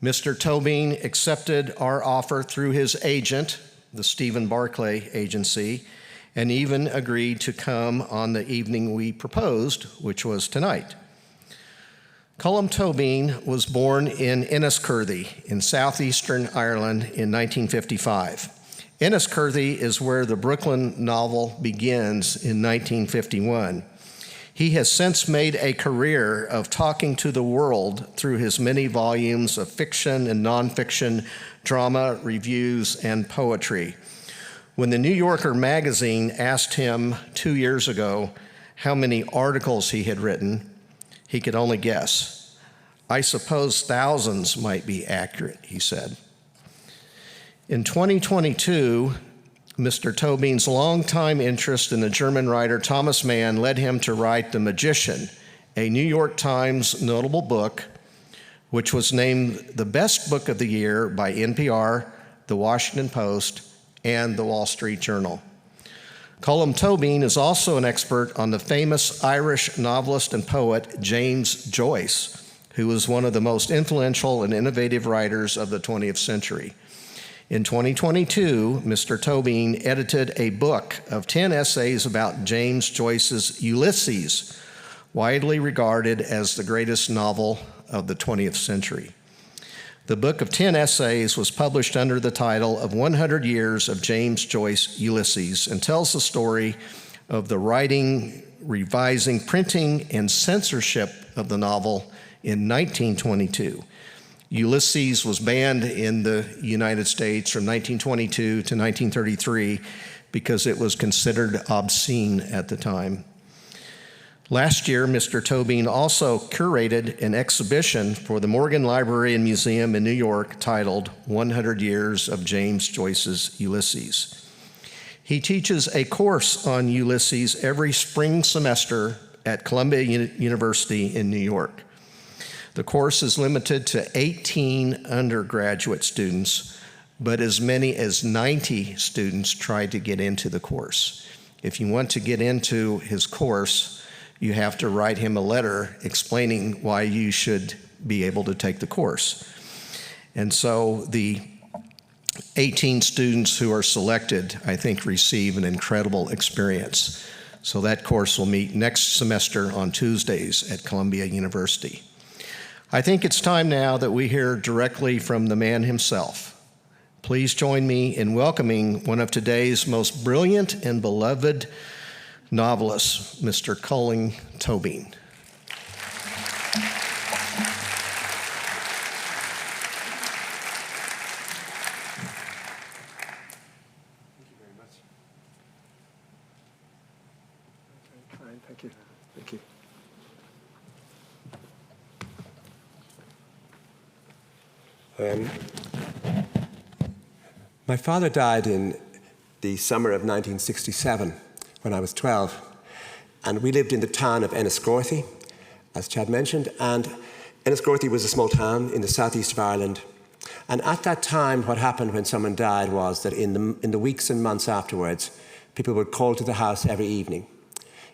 Mr. Toibin accepted our offer through his agent, the Stephen Barclay Agency, and even agreed to come on the evening we proposed, which was tonight. Colm Toibin was born in Enniscorthy in southeastern Ireland in 1955. Enniscorthy is where the Brooklyn novel begins in 1951. He has since made a career of talking to the world through his many volumes of fiction and nonfiction, drama, reviews, and poetry. When the New Yorker magazine asked him 2 years ago how many articles he had written, he could only guess. "I suppose thousands might be accurate," he said. In 2022, Mr. Toibin's longtime interest in the German writer Thomas Mann led him to write The Magician, a New York Times notable book, which was named the best book of the year by NPR, The Washington Post, and The Wall Street Journal. Colm Toibin is also an expert on the famous Irish novelist and poet James Joyce, who was one of the most influential and innovative writers of the 20th century. In 2022, Mr. Toibin edited a book of 10 essays about James Joyce's Ulysses, widely regarded as the greatest novel of the 20th century. The book of 10 essays was published under the title of 100 Years of James Joyce Ulysses and tells the story of the writing, revising, printing, and censorship of the novel in 1922. Ulysses was banned in the United States from 1922 to 1933 because it was considered obscene at the time. Last year, Mr. Toibin also curated an exhibition for the Morgan Library and Museum in New York titled 100 Years of James Joyce's Ulysses. He teaches a course on Ulysses every spring semester at Columbia University in New York. The course is limited to 18 undergraduate students, but as many as 90 students tried to get into the course. If you want to get into his course, you have to write him a letter explaining why you should be able to take the course. And so the 18 students who are selected, I think, receive an incredible experience. So that course will meet next semester on Tuesdays at Columbia University. I think it's time now that we hear directly from the man himself. Please join me in welcoming one of today's most brilliant and beloved novelists, Mr. Colm Toibin. Thank you. Thank you. My father died in the summer of 1967 when I was 12, and we lived in the town of Enniscorthy, as Chad mentioned, and Enniscorthy was a small town in the southeast of Ireland. And at that time, what happened when someone died was that in the weeks and months afterwards, people would call to the house every evening.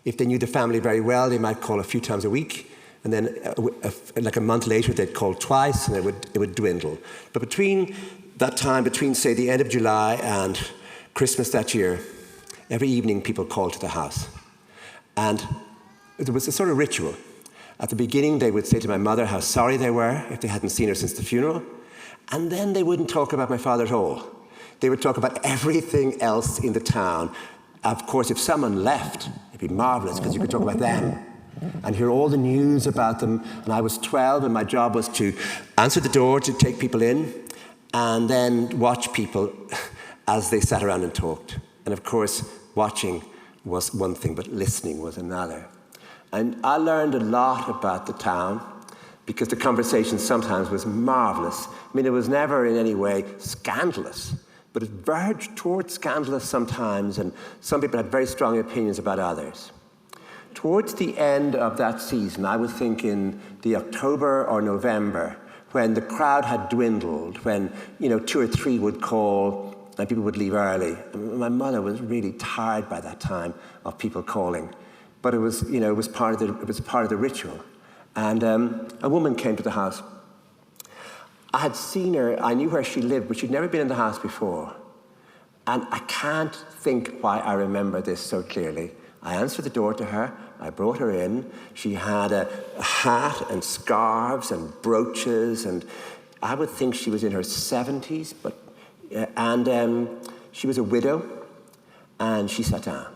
If they knew the family very well, they might call a few times a week. And then like a month later, they'd call twice, and it would dwindle. But between that time, between, say, the end of July and Christmas that year, every evening people called to the house. And there was a sort of ritual. At the beginning, they would say to my mother how sorry they were if they hadn't seen her since the funeral. And then they wouldn't talk about my father at all. They would talk about everything else in the town. Of course, if someone left, it'd be marvelous, because you could talk about them and hear all the news about them. And I was 12, and my job was to answer the door to take people in and then watch people as they sat around and talked. And of course, watching was one thing, but listening was another. And I learned a lot about the town because the conversation sometimes was marvelous. I mean, it was never in any way scandalous, but it verged towards scandalous sometimes, and some people had very strong opinions about others. Towards the end of that season, I would think in the October or November, when the crowd had dwindled, when 2 or 3 would call and people would leave early. My mother was really tired by that time of people calling, but it was part of the ritual. And a woman came to the house, I had seen her, I knew where she lived, but she'd never been in the house before. And I can't think why I remember this so clearly. I answered the door to her, I brought her in. She had a hat and scarves and brooches, and I would think she was in her 70s, she was a widow, and she sat down.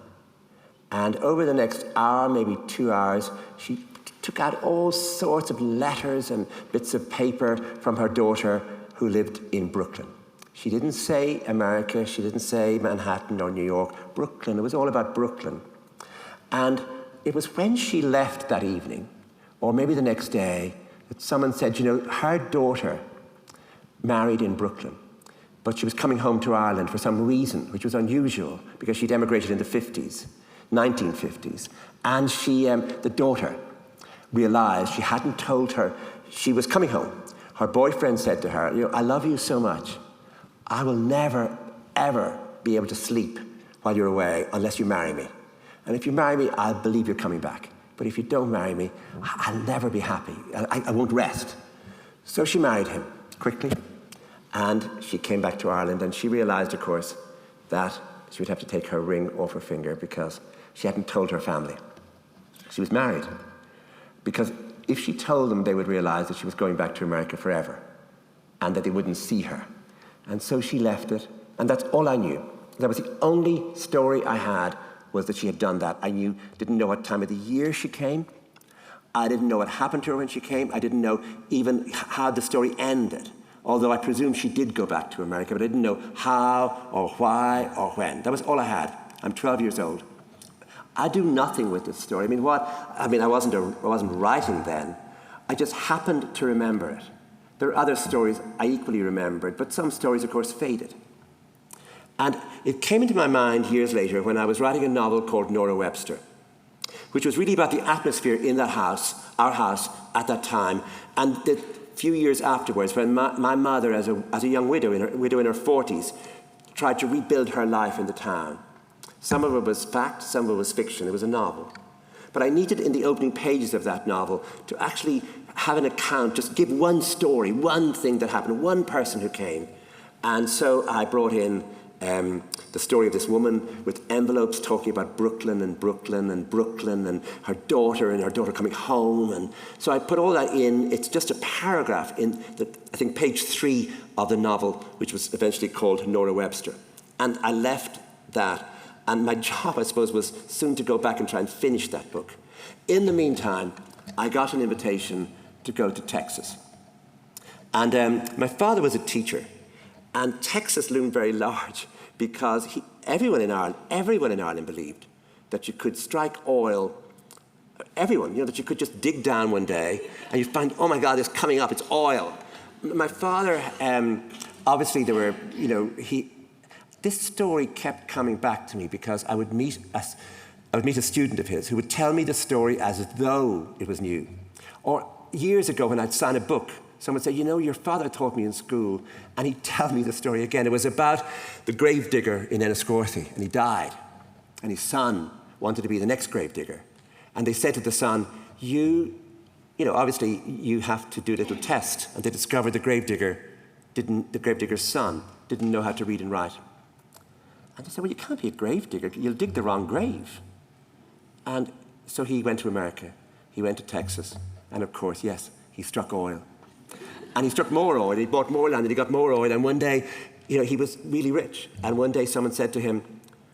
And over the next hour, maybe 2 hours, she took out all sorts of letters and bits of paper from her daughter who lived in Brooklyn. She didn't say America, she didn't say Manhattan or New York, Brooklyn. It was all about Brooklyn. And it was when she left that evening, or maybe the next day, that someone said, her daughter married in Brooklyn, but she was coming home to Ireland for some reason, which was unusual, because she'd emigrated in the 50s, 1950s. And the daughter realized she hadn't told her she was coming home. Her boyfriend said to her, I love you so much. I will never, ever be able to sleep while you're away unless you marry me. And if you marry me, I'll believe you're coming back. But if you don't marry me, I'll never be happy. I won't rest. So she married him quickly, and she came back to Ireland, and she realized, of course, that she would have to take her ring off her finger because she hadn't told her family. She was married. Because if she told them, they would realize that she was going back to America forever and that they wouldn't see her. And so she left it, and that's all I knew. That was the only story I had, was that she had done that. Didn't know what time of the year she came. I didn't know what happened to her when she came. I didn't know even how the story ended, although I presume she did go back to America, but I didn't know how or why or when. That was all I had. I'm 12 years old. I do nothing with this story. I wasn't writing then. I just happened to remember it. There are other stories I equally remembered, but some stories, of course, faded. And it came into my mind years later when I was writing a novel called Nora Webster, which was really about the atmosphere in that house, our house, at that time. And the few years afterwards, when my mother, as a young widow in her 40s, tried to rebuild her life in the town. Some of it was fact, some of it was fiction. It was a novel. But I needed, in the opening pages of that novel, to actually have an account, just give one story, one thing that happened, one person who came. And so I brought in the story of this woman with envelopes talking about Brooklyn and Brooklyn and Brooklyn and her daughter coming home. And so I put all that in. It's just a paragraph in, I think, page 3 of the novel, which was eventually called Nora Webster. And I left that. And my job, I suppose, was soon to go back and try and finish that book. In the meantime, I got an invitation to go to Texas. And my father was a teacher. And Texas loomed very large because everyone in Ireland believed that you could strike oil, everyone, that you could just dig down one day and you'd find, oh my God, it's coming up, it's oil. My father, obviously there were, this story kept coming back to me because I would meet a student of his who would tell me the story as though it was new. Or years ago when I'd sign a book, someone would say, your father taught me in school, and he'd tell me the story again. It was about the gravedigger in Enniscorthy, and he died. And his son wanted to be the next gravedigger. And they said to the son, obviously you have to do a little test. And they discovered the gravedigger's son didn't know how to read and write. And they said, well, you can't be a gravedigger. You'll dig the wrong grave. And so he went to America. He went to Texas. And of course, yes, he struck oil. And he struck more oil. He bought more land and he got more oil. And one day, he was really rich. And one day someone said to him,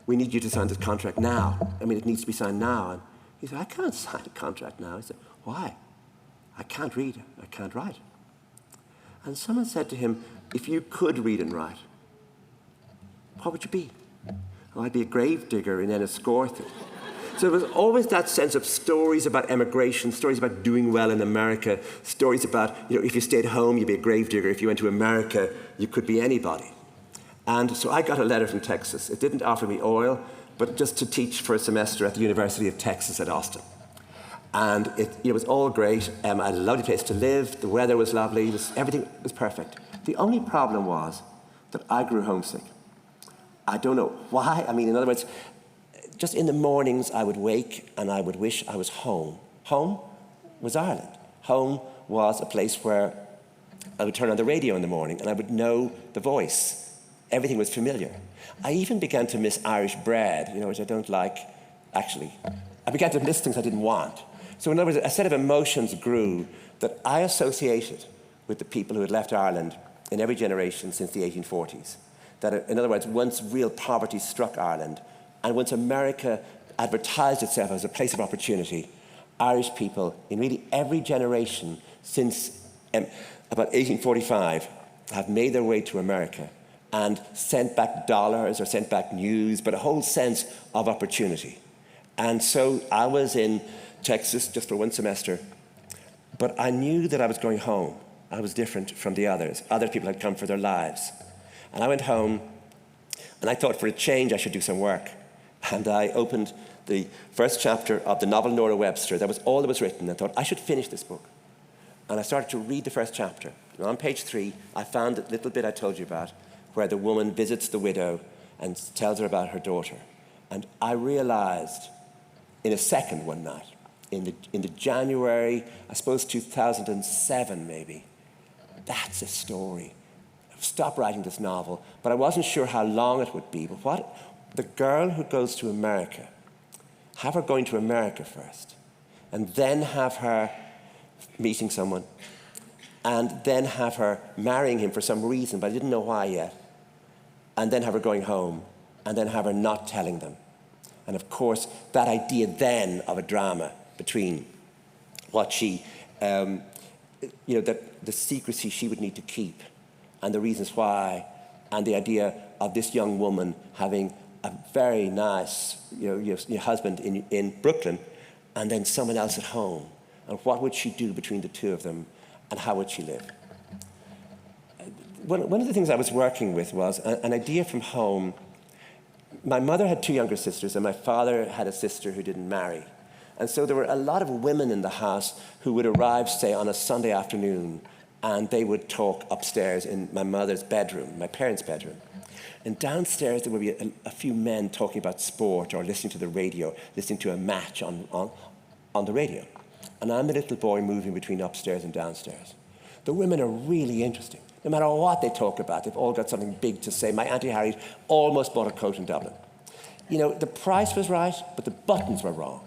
we need you to sign this contract now. It needs to be signed now. And he said, I can't sign a contract now. He said, why? I can't read. I can't write. And someone said to him, if you could read and write, what would you be? Oh, I'd be a gravedigger in Enniscorthy. So there was always that sense of stories about emigration, stories about doing well in America, stories about, if you stayed home, you'd be a gravedigger. If you went to America, you could be anybody. And so I got a letter from Texas. It didn't offer me oil, but just to teach for a semester at the University of Texas at Austin. And it was all great. I had a lovely place to live. The weather was lovely. Everything was perfect. The only problem was that I grew homesick. I don't know why. In other words, just in the mornings, I would wake and I would wish I was home. Home was Ireland. Home was a place where I would turn on the radio in the morning and I would know the voice. Everything was familiar. I even began to miss Irish bread, which I don't like, actually. I began to miss things I didn't want. So in other words, a set of emotions grew that I associated with the people who had left Ireland in every generation since the 1840s. That, in other words, once real poverty struck Ireland, and once America advertised itself as a place of opportunity, Irish people in really every generation since about 1845 have made their way to America and sent back dollars or sent back news, but a whole sense of opportunity. And so I was in Texas just for one semester, but I knew that I was going home. I was different from the others. Other people had come for their lives. And I went home, and I thought for a change I should do some work. And I opened the first chapter of the novel Nora Webster. That was all that was written. I thought, I should finish this book. And I started to read the first chapter. And on page 3, I found that little bit I told you about, where the woman visits the widow and tells her about her daughter. And I realized in a second one night, in the January, I suppose 2007 maybe, that's a story. Stop writing this novel, but I wasn't sure how long it would be. But the girl who goes to America, have her going to America first, and then have her meeting someone, and then have her marrying him for some reason, but I didn't know why yet, and then have her going home, and then have her not telling them. And of course, that idea then of a drama between what she, the secrecy she would need to keep, and the reasons why, and the idea of this young woman having a very nice your husband in Brooklyn, and then someone else at home. And what would she do between the two of them, and how would she live? One of the things I was working with was an idea from home. My mother had 2 younger sisters, and my father had a sister who didn't marry. And so there were a lot of women in the house who would arrive, say, on a Sunday afternoon, and they would talk upstairs in my mother's bedroom, my parents' bedroom. And downstairs there would be a few men talking about sport or listening to the radio, listening to a match on the radio. And I'm a little boy moving between upstairs and downstairs. The women are really interesting. No matter what they talk about, they've all got something big to say. My Auntie Harriet almost bought a coat in Dublin. The price was right, but the buttons were wrong.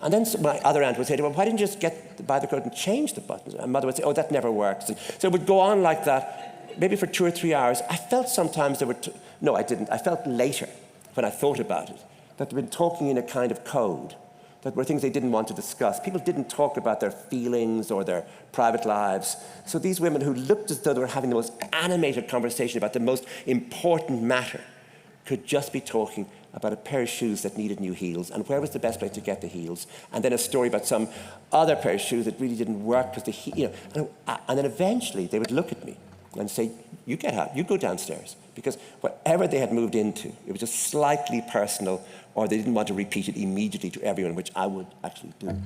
And then my other aunt would say, well, why didn't you just buy the coat and change the buttons? And Mother would say, oh, that never works. And so it would go on like that, maybe for 2 or 3 hours. I felt sometimes there were, no, I didn't. I felt later, when I thought about it, that they'd been talking in a kind of code, that were things they didn't want to discuss. People didn't talk about their feelings or their private lives. So these women who looked as though they were having the most animated conversation about the most important matter could just be talking about a pair of shoes that needed new heels and where was the best place to get the heels, and then a story about some other pair of shoes that really didn't work because and then eventually they would look at me and say, you get out, you go downstairs, because whatever they had moved into, it was just slightly personal, or they didn't want to repeat it immediately to everyone, which I would actually do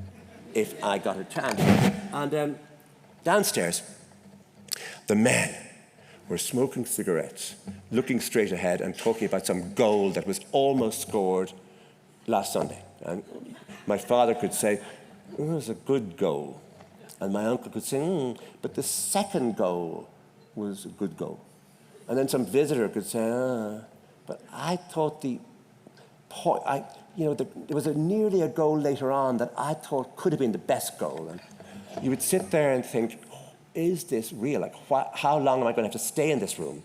if I got a chance. And downstairs, the men were smoking cigarettes, looking straight ahead and talking about some goal that was almost scored last Sunday. And my father could say, it was a good goal. And my uncle could say, but the second goal was a good goal. And then some visitor could say, but I thought there was nearly a goal later on that I thought could have been the best goal. And you would sit there and think, is this real? How long am I going to have to stay in this room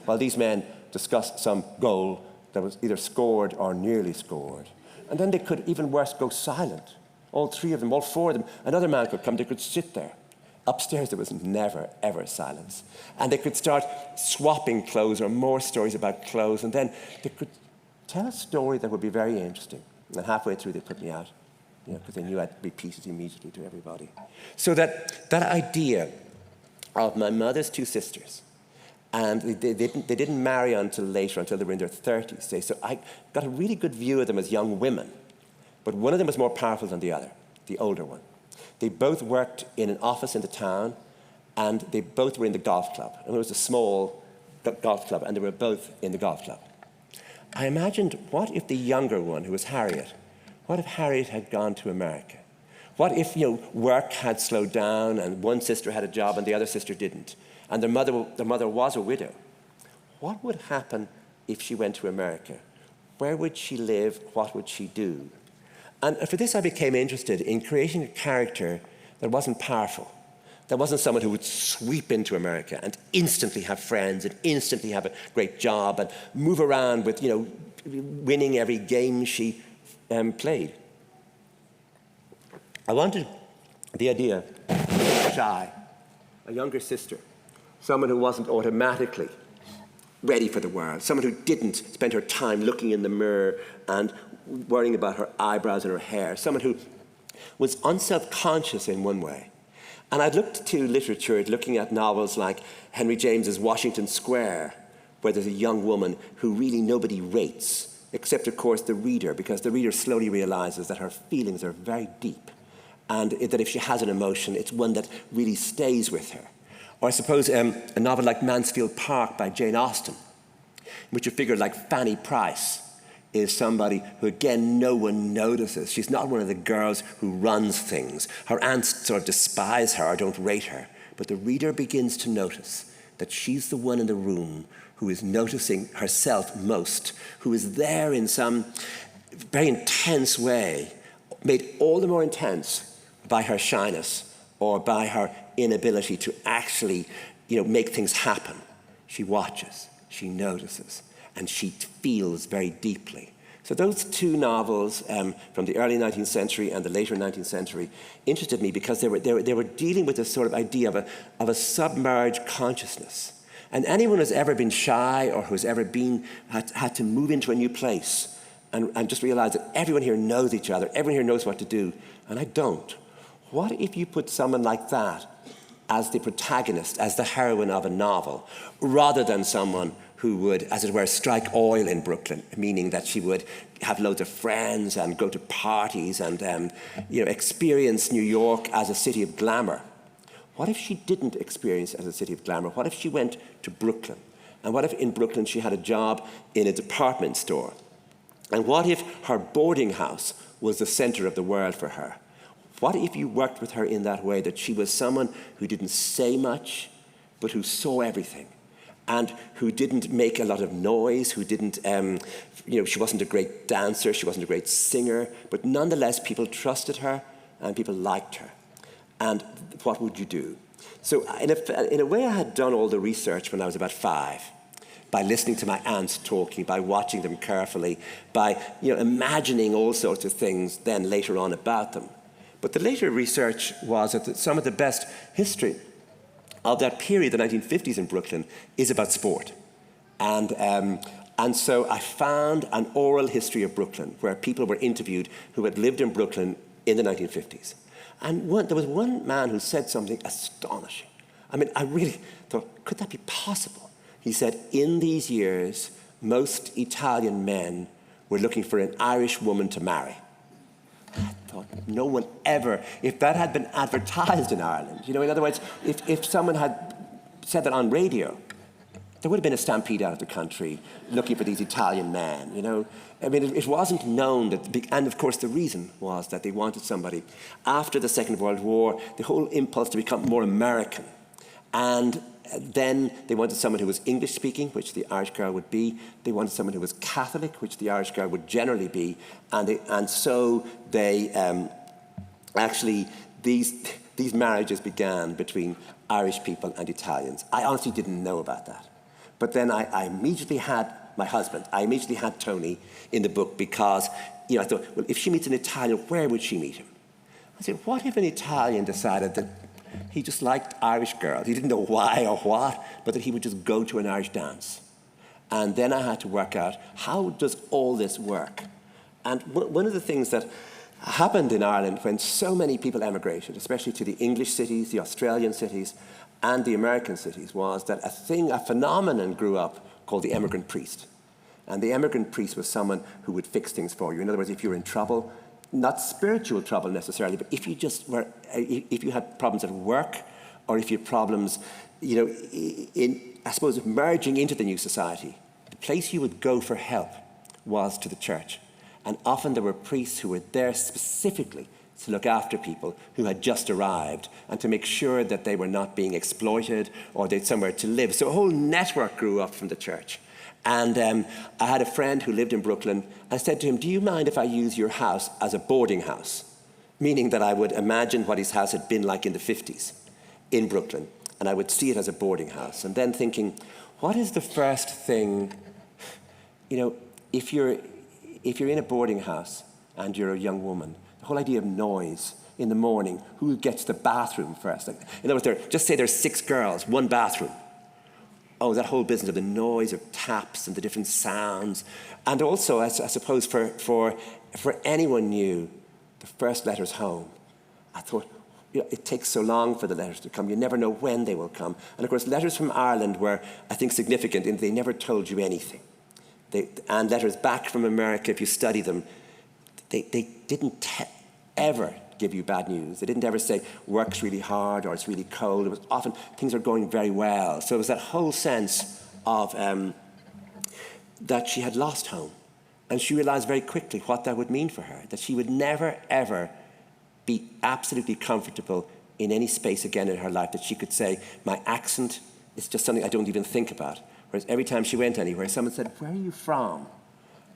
while these men discuss some goal that was either scored or nearly scored? And then they could, even worse, go silent. All 3 of them, all 4 of them. Another man could come, they could sit there. Upstairs, there was never, ever silence. And they could start swapping clothes or more stories about clothes. And then they could tell a story that would be very interesting. And halfway through, they put me out, because they knew I'd repeat it immediately to everybody. So that idea of my mother's 2 sisters, and they didn't marry until later, until they were in their 30s. So I got a really good view of them as young women. But one of them was more powerful than the other, the older one. They both worked in an office in the town, and they both were in the golf club. And it was a small golf club, and they were both in the golf club. I imagined, what if the younger one, who was Harriet, what if Harriet had gone to America? What if, work had slowed down and one sister had a job and the other sister didn't, and their mother was a widow? What would happen if she went to America? Where would she live? What would she do? And for this, I became interested in creating a character that wasn't powerful. That wasn't someone who would sweep into America and instantly have friends and instantly have a great job and move around with, winning every game she played. I wanted the idea of Shy, a younger sister, someone who wasn't automatically ready for the world, someone who didn't spend her time looking in the mirror and worrying about her eyebrows and her hair, someone who was unself-conscious in one way. And I'd looked to literature, looking at novels like Henry James's Washington Square, where there's a young woman who really nobody rates, except, of course, the reader, because the reader slowly realizes that her feelings are very deep, and that if she has an emotion, it's one that really stays with her. Or I suppose a novel like Mansfield Park by Jane Austen, in which a figure like Fanny Price is somebody who, again, no one notices. She's not one of the girls who runs things. Her aunts sort of despise her or don't rate her. But the reader begins to notice that she's the one in the room who is noticing herself most, who is there in some very intense way, made all the more intense by her shyness or by her inability to actually, make things happen. She watches, she notices, and she feels very deeply. So those two novels from the early 19th century and the later 19th century interested me because they were dealing with this sort of idea of a submerged consciousness. And anyone who's ever been shy or who's ever had to move into a new place and just realize that everyone here knows each other, everyone here knows what to do, and I don't. What if you put someone like that as the protagonist, as the heroine of a novel, rather than someone who would, as it were, strike oil in Brooklyn, meaning that she would have loads of friends and go to parties and experience New York as a city of glamour? What if she didn't experience it as a city of glamour? What if she went to Brooklyn? And what if in Brooklyn she had a job in a department store? And what if her boarding house was the center of the world for her? What if you worked with her in that way, that she was someone who didn't say much, but who saw everything, and who didn't make a lot of noise, who didn't, she wasn't a great dancer, she wasn't a great singer, but nonetheless people trusted her and people liked her. And what would you do? So in a way, I had done all the research when I was about 5, by listening to my aunts talking, by watching them carefully, by imagining all sorts of things then later on about them. But the later research was that some of the best history of that period, the 1950s in Brooklyn, is about sport. And so I found an oral history of Brooklyn where people were interviewed who had lived in Brooklyn in the 1950s. And there was one man who said something astonishing. I mean, I really thought, could that be possible? He said, in these years, most Italian men were looking for an Irish woman to marry. I thought, no one ever, if that had been advertised in Ireland, in other words, if someone had said that on radio, there would have been a stampede out of the country looking for these Italian men, I mean, it wasn't known and of course the reason was that they wanted somebody. After the Second World War, the whole impulse to become more American. And then they wanted someone who was English-speaking, which the Irish girl would be. They wanted someone who was Catholic, which the Irish girl would generally be. And so these marriages began between Irish people and Italians. I honestly didn't know about that. But then I immediately had my husband. I immediately had Tony in the book because I thought, well, if she meets an Italian, where would she meet him? I said, what if an Italian decided that he just liked Irish girls? He didn't know why or what, but that he would just go to an Irish dance. And then I had to work out, how does all this work? And one of the things that happened in Ireland when so many people emigrated, especially to the English cities, the Australian cities, and the American cities, was that a phenomenon grew up called the emigrant priest. And the emigrant priest was someone who would fix things for you. In other words, if you were in trouble, not spiritual trouble necessarily, but if you had problems at work, or if you had problems, merging into the new society, the place you would go for help was to the church. And often there were priests who were there specifically to look after people who had just arrived and to make sure that they were not being exploited or they had somewhere to live. So a whole network grew up from the church. And I had a friend who lived in Brooklyn. I said to him, do you mind if I use your house as a boarding house? Meaning that I would imagine what his house had been like in the 50s in Brooklyn. And I would see it as a boarding house. And then thinking, what is the first thing, if you're in a boarding house and you're a young woman, the whole idea of noise in the morning, who gets the bathroom first? Like, in other words, just say there's 6 girls, 1 bathroom. Oh, that whole business of the noise of taps and the different sounds. And also, I suppose, for anyone new, the first letters home, I thought, it takes so long for the letters to come. You never know when they will come. And of course, letters from Ireland were, I think, significant in that they never told you anything. And letters back from America, if you study them, they didn't ever give you bad news. They didn't ever say, work's really hard or it's really cold. It was often, things are going very well. So it was that whole sense of that she had lost home. And she realized very quickly what that would mean for her, that she would never, ever be absolutely comfortable in any space again in her life, that she could say, my accent is just something I don't even think about. Whereas every time she went anywhere, someone said, where are you from?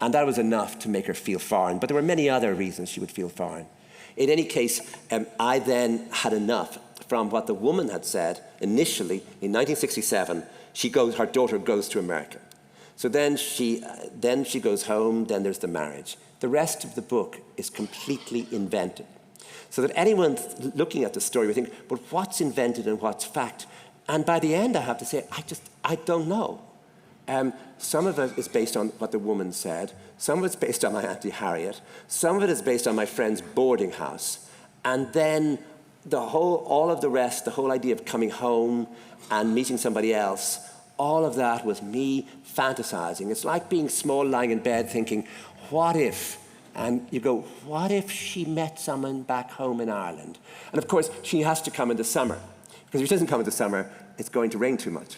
And that was enough to make her feel foreign. But there were many other reasons she would feel foreign. In any case, I then had enough from what the woman had said initially in 1967. Her daughter goes to America. So then she goes home, then there's the marriage. The rest of the book is completely invented. So that anyone looking at the story would think, but what's invented and what's fact? And by the end, I have to say, I don't know. Some of it is based on what the woman said. Some of it's based on my Auntie Harriet. Some of it is based on my friend's boarding house. And then all of the rest, the whole idea of coming home and meeting somebody else, all of that was me fantasizing. It's like being small, lying in bed thinking, what if? And you go, what if she met someone back home in Ireland? And of course, she has to come in the summer. Because if she doesn't come in the summer, it's going to rain too much.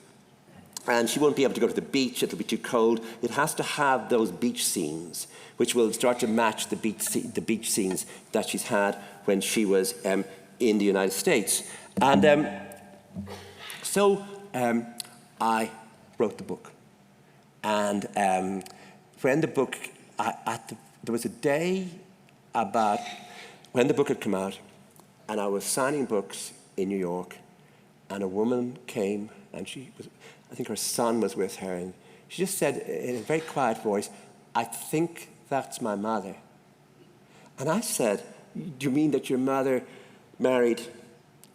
And she won't be able to go to the beach, it'll be too cold. It has to have those beach scenes, which will start to match the beach scenes that she's had when she was in the United States. And so I wrote the book. And when the book, there was a day about when the book had come out, and I was signing books in New York, and a woman came, and I think her son was with her, and she just said in a very quiet voice, I think that's my mother. And I said, do you mean that your mother married,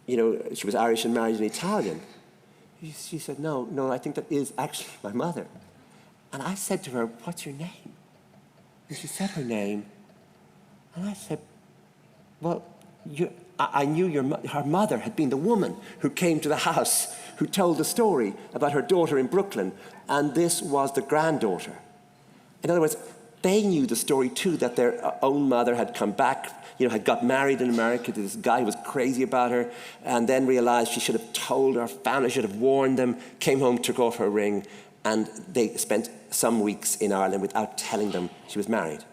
she was Irish and married an Italian? She said, no, I think that is actually my mother. And I said to her, what's your name? And she said her name. And I said, well, I knew her mother had been the woman who came to the house, who told the story about her daughter in Brooklyn, and this was the granddaughter. In other words, they knew the story too, that their own mother had come back, had got married in America to this guy who was crazy about her, and then realized she should have told her family, should have warned them, came home, took off her ring, and they spent some weeks in Ireland without telling them she was married.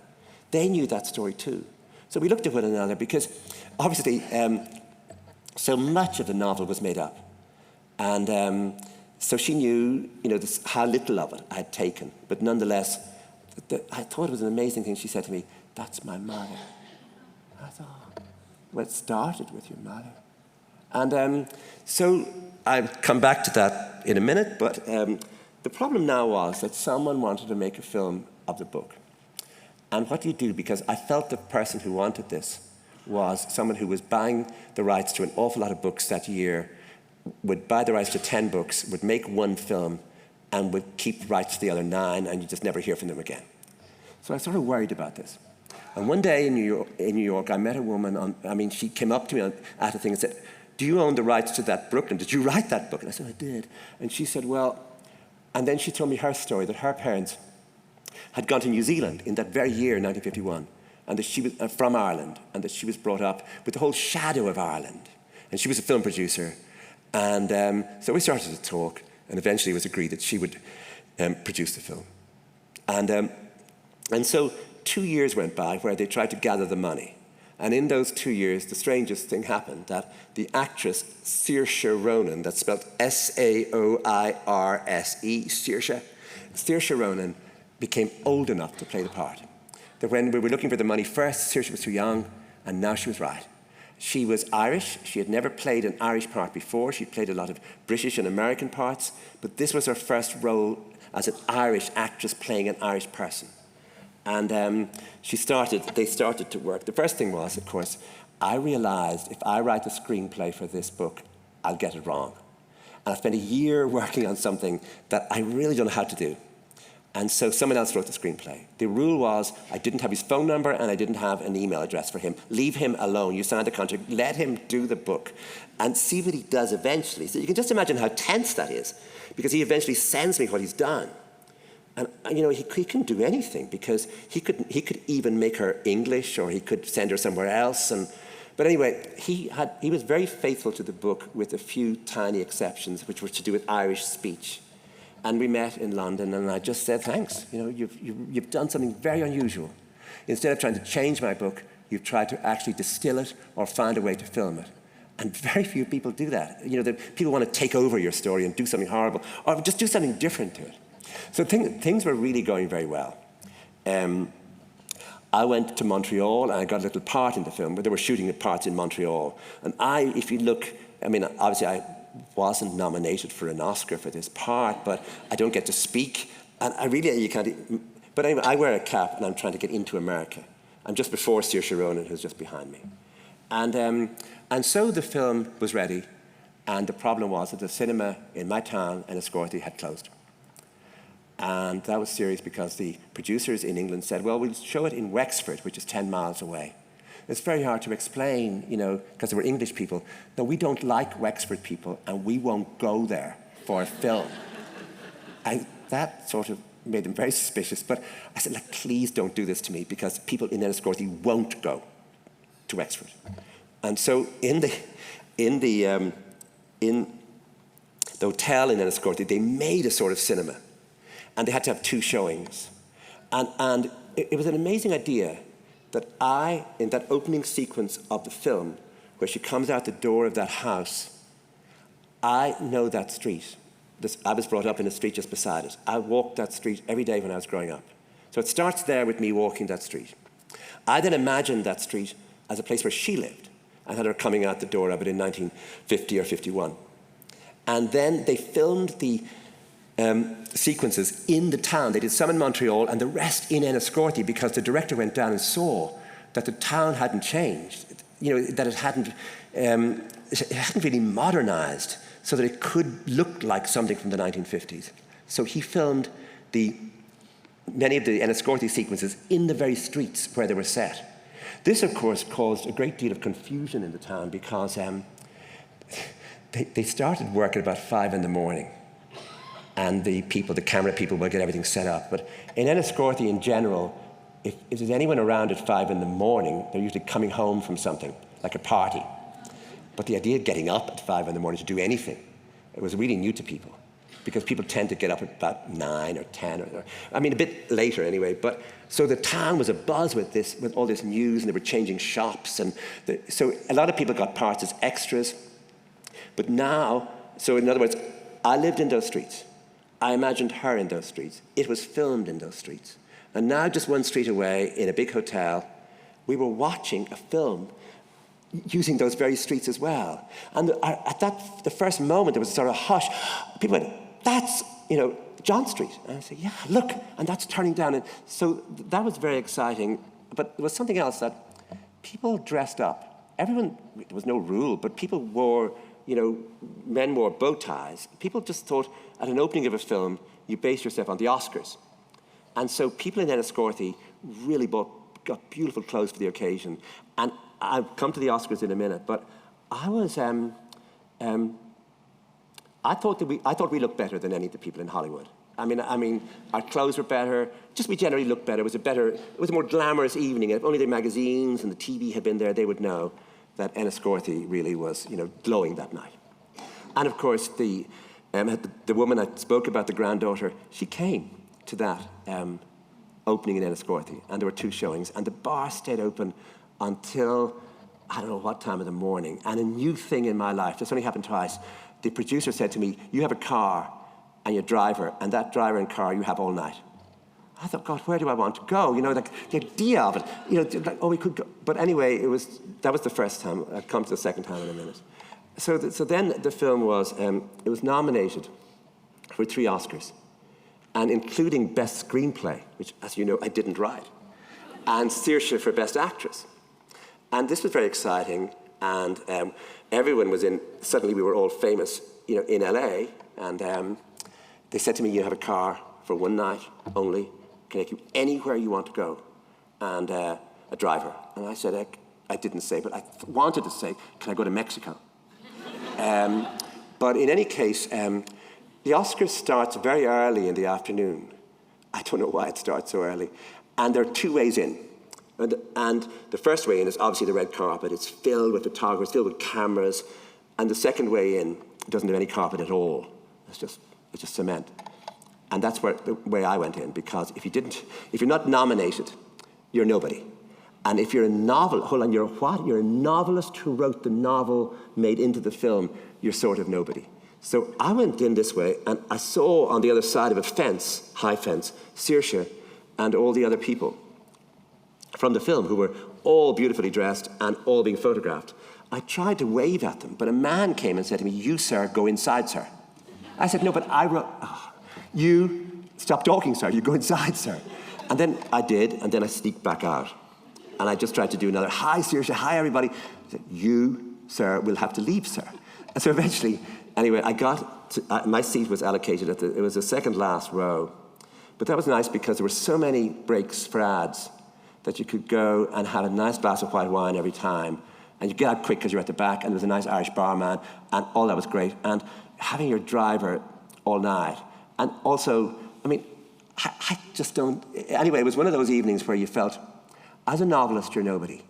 They knew that story too. So we looked at one another because obviously so much of the novel was made up. And so she knew how little of it I had taken. But nonetheless, I thought it was an amazing thing. She said to me, that's my mother. I thought, well, it started with your mother. And so I'll come back to that in a minute, but the problem now was that someone wanted to make a film of the book. And what do you do? Because I felt the person who wanted this was someone who was buying the rights to an awful lot of books that year, would buy the rights to 10 books, would make one film, and would keep rights to the other 9, and you just never hear from them again. So I sort of worried about this. And one day in New York, I met a woman, she came up to me at a thing and said, do you own the rights to that Brooklyn? Did you write that book? And I said, I did. And she said, well, and then she told me her story, that her parents had gone to New Zealand in that very year, 1951, and that she was from Ireland, and that she was brought up with the whole shadow of Ireland. And she was a film producer. And so we started to talk, and eventually it was agreed that she would produce the film. And so 2 years went by where they tried to gather the money. And in those 2 years, the strangest thing happened, that the actress Saoirse Ronan, that's spelled Saoirse, Saoirse Ronan became old enough to play the part. That when we were looking for the money first, Saoirse was too young, and now she was right. She was Irish. She had never played an Irish part before. She'd played a lot of British and American parts, but this was her first role as an Irish actress playing an Irish person. And they started to work. The first thing was, of course, I realized if I write a screenplay for this book, I'll get it wrong. And I spent a year working on something that I really don't know how to do. And so someone else wrote the screenplay. The rule was I didn't have his phone number and I didn't have an email address for him. Leave him alone. You signed a contract. Let him do the book and see what he does eventually. So you can just imagine how tense that is, because he eventually sends me what he's done. And you know, he couldn't do anything, because he could even make her English, or he could send her somewhere else. But anyway, he was very faithful to the book, with a few tiny exceptions, which were to do with Irish speech. And we met in London, and I just said, thanks. You know, you've done something very unusual. Instead of trying to change my book, you've tried to actually distill it or find a way to film it. And very few people do that. You know, people want to take over your story and do something horrible, or just do something different to it. So things were really going very well. I went to Montreal, and I got a little part in the film, but they were shooting the parts in Montreal. And if you look, I mean, obviously I wasn't nominated for an Oscar for this part, but I don't get to speak. And you can't, but anyway, I wear a cap, and I'm trying to get into America. I'm just before Saoirse Ronan, who's just behind me. And so the film was ready, and the problem was that the cinema in my town, Enniscorthy, had closed. And that was serious, because the producers in England said, well, we'll show it in Wexford, which is 10 miles away. It's very hard to explain, you know, because there were English people. No, we don't like Wexford people, and we won't go there for a film. And that sort of made them very suspicious. But I said, like, please don't do this to me, because people in Enniscorthy won't go to Wexford. And so in the hotel in Enniscorthy, they made a sort of cinema. And they had to have 2 showings. And it was an amazing idea that in that opening sequence of the film, where she comes out the door of that house, I know that street. I was brought up in a street just beside it. I walked that street every day when I was growing up. So it starts there with me walking that street. I then imagined that street as a place where she lived, and had her coming out the door of it in 1950 or 51. And then they filmed the sequences in the town. They did some in Montreal and the rest in Enniscorthy, because the director went down and saw that the town hadn't changed, you know, that it hadn't really modernized so that it could look like something from the 1950s. So he filmed many of the Enniscorthy sequences in the very streets where they were set. This, of course, caused a great deal of confusion in the town, because they started work at about 5 in the morning. And the camera people will get everything set up. But in Enniscorthy in general, if there's anyone around at 5 in the morning, they're usually coming home from something, like a party. But the idea of getting up at 5 in the morning to do anything, it was really new to people, because people tend to get up at about 9 or 10, or I mean, a bit later anyway. But so the town was abuzz with all this news, and they were changing shops. So a lot of people got parts as extras. But now, so in other words, I lived in those streets. I imagined her in those streets. It was filmed in those streets. And now, just 1 street away, in a big hotel, we were watching a film using those very streets as well. And at the first moment, there was a sort of hush. People went, that's, you know, John Street. And I said, yeah, look, and that's turning down. And so that was very exciting. But there was something else, that people dressed up. Everyone, there was no rule, but people wore, you know, men wore bow ties. People just thought, at an opening of a film, you base yourself on the Oscars. And so people in Enniscorthy really got beautiful clothes for the occasion. And I'll come to the Oscars in a minute, but I was, I thought we looked better than any of the people in Hollywood. I mean, our clothes were better. Just we generally looked better. It was a more glamorous evening. If only the magazines and the TV had been there, they would know that Enniscorthy really was, you know, glowing that night. And of course, the woman I spoke about, the granddaughter, she came to that opening in Enniscorthy, and there were 2 showings, and the bar stayed open until I don't know what time of the morning. And a new thing in my life, this only happened twice. The producer said to me, you have a car and your driver, and that driver and car you have all night. I thought, God, where do I want to go? You know, like the idea of it, you know, like, oh, we could go. But anyway, that was the first time. I'll come to the second time in a minute. So then the film was, it was nominated for 3 Oscars, and including Best Screenplay, which, as you know, I didn't write, and Saoirse for Best Actress. And this was very exciting, and everyone was in, suddenly we were all famous, you know, in LA, and they said to me, you have a car for one night only, can take you anywhere you want to go, and a driver. And I said, I didn't say, but I wanted to say, can I go to Mexico? But in any case, the Oscars starts very early in the afternoon. I don't know why it starts so early. And there are 2 ways in. And the first way in is obviously the red carpet. It's filled with photographers, filled with cameras. And the second way in doesn't have any carpet at all. It's just cement. And that's the way I went in, because if you're not nominated, you're nobody. And if you're a you're a novelist who wrote the novel made into the film, you're sort of nobody. So I went in this way, and I saw on the other side of a fence, high fence, Saoirse and all the other people from the film who were all beautifully dressed and all being photographed. I tried to wave at them, but a man came and said to me, you, sir, go inside, sir. I said, no, but I wrote, you stop talking, sir, you go inside, sir. And then I did, and then I sneaked back out. And I just tried to do another, hi, Saoirse, hi, everybody. I said, you, sir, will have to leave, sir. And so eventually, anyway, my seat was allocated it was the second last row. But that was nice because there were so many breaks for ads that you could go and have a nice glass of white wine every time. And you get out quick because you're at the back, and there was a nice Irish barman, and all that was great. And having your driver all night. And also, I mean, I just don't... Anyway, it was one of those evenings where you felt, as a novelist, you're nobody.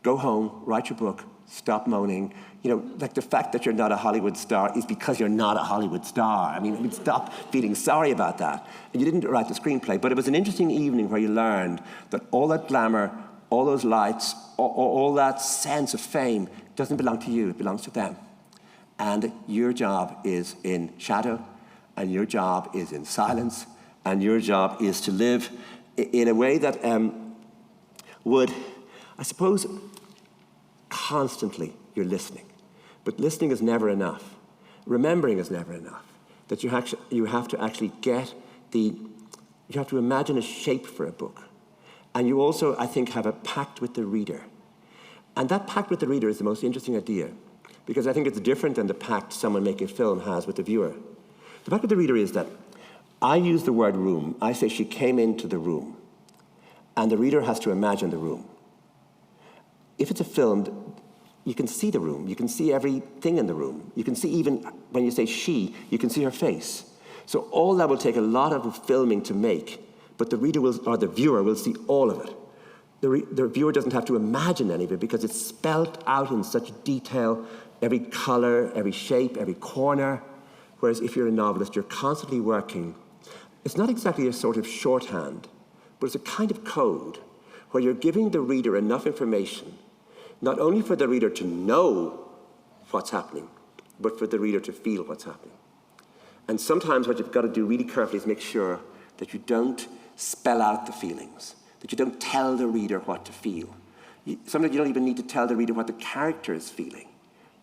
Go home, write your book, stop moaning. You know, like the fact that you're not a Hollywood star is because you're not a Hollywood star. I mean, stop feeling sorry about that. And you didn't write the screenplay, but it was an interesting evening where you learned that all that glamour, all those lights, all that sense of fame doesn't belong to you, it belongs to them. And your job is in shadow, and your job is in silence, and your job is to live in a way that would, I suppose, constantly you're listening. But listening is never enough. Remembering is never enough. That you have to actually you have to imagine a shape for a book. And you also, I think, have a pact with the reader. And that pact with the reader is the most interesting idea, because I think it's different than the pact someone making a film has with the viewer. The pact with the reader is that I use the word room. I say she came into the room, and the reader has to imagine the room. If it's a film, you can see the room. You can see everything in the room. You can see, even when you say she, you can see her face. So all that will take a lot of filming to make, but the reader or the viewer will see all of it. The viewer doesn't have to imagine any of it because it's spelt out in such detail, every color, every shape, every corner. Whereas if you're a novelist, you're constantly working. It's not exactly a sort of shorthand, but it's a kind of code where you're giving the reader enough information, not only for the reader to know what's happening, but for the reader to feel what's happening. And sometimes what you've got to do really carefully is make sure that you don't spell out the feelings, that you don't tell the reader what to feel. Sometimes you don't even need to tell the reader what the character is feeling.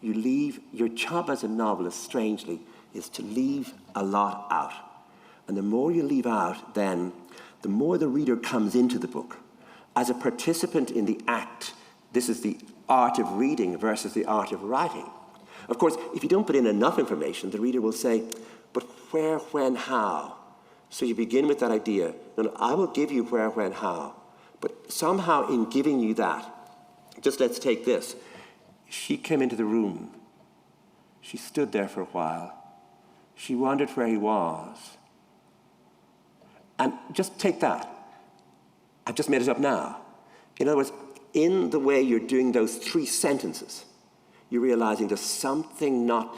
You leave, your job as a novelist, strangely, is to leave a lot out. And the more you leave out, then, the more the reader comes into the book. As a participant in the act, this is the art of reading versus the art of writing. Of course, if you don't put in enough information, the reader will say, but where, when, how? So you begin with that idea. No, I will give you where, when, how. But somehow in giving you that, just let's take this. She came into the room. She stood there for a while. She wondered where he was. And just take that. I've just made it up now. In other words, in the way you're doing those 3 sentences, you're realizing there's something not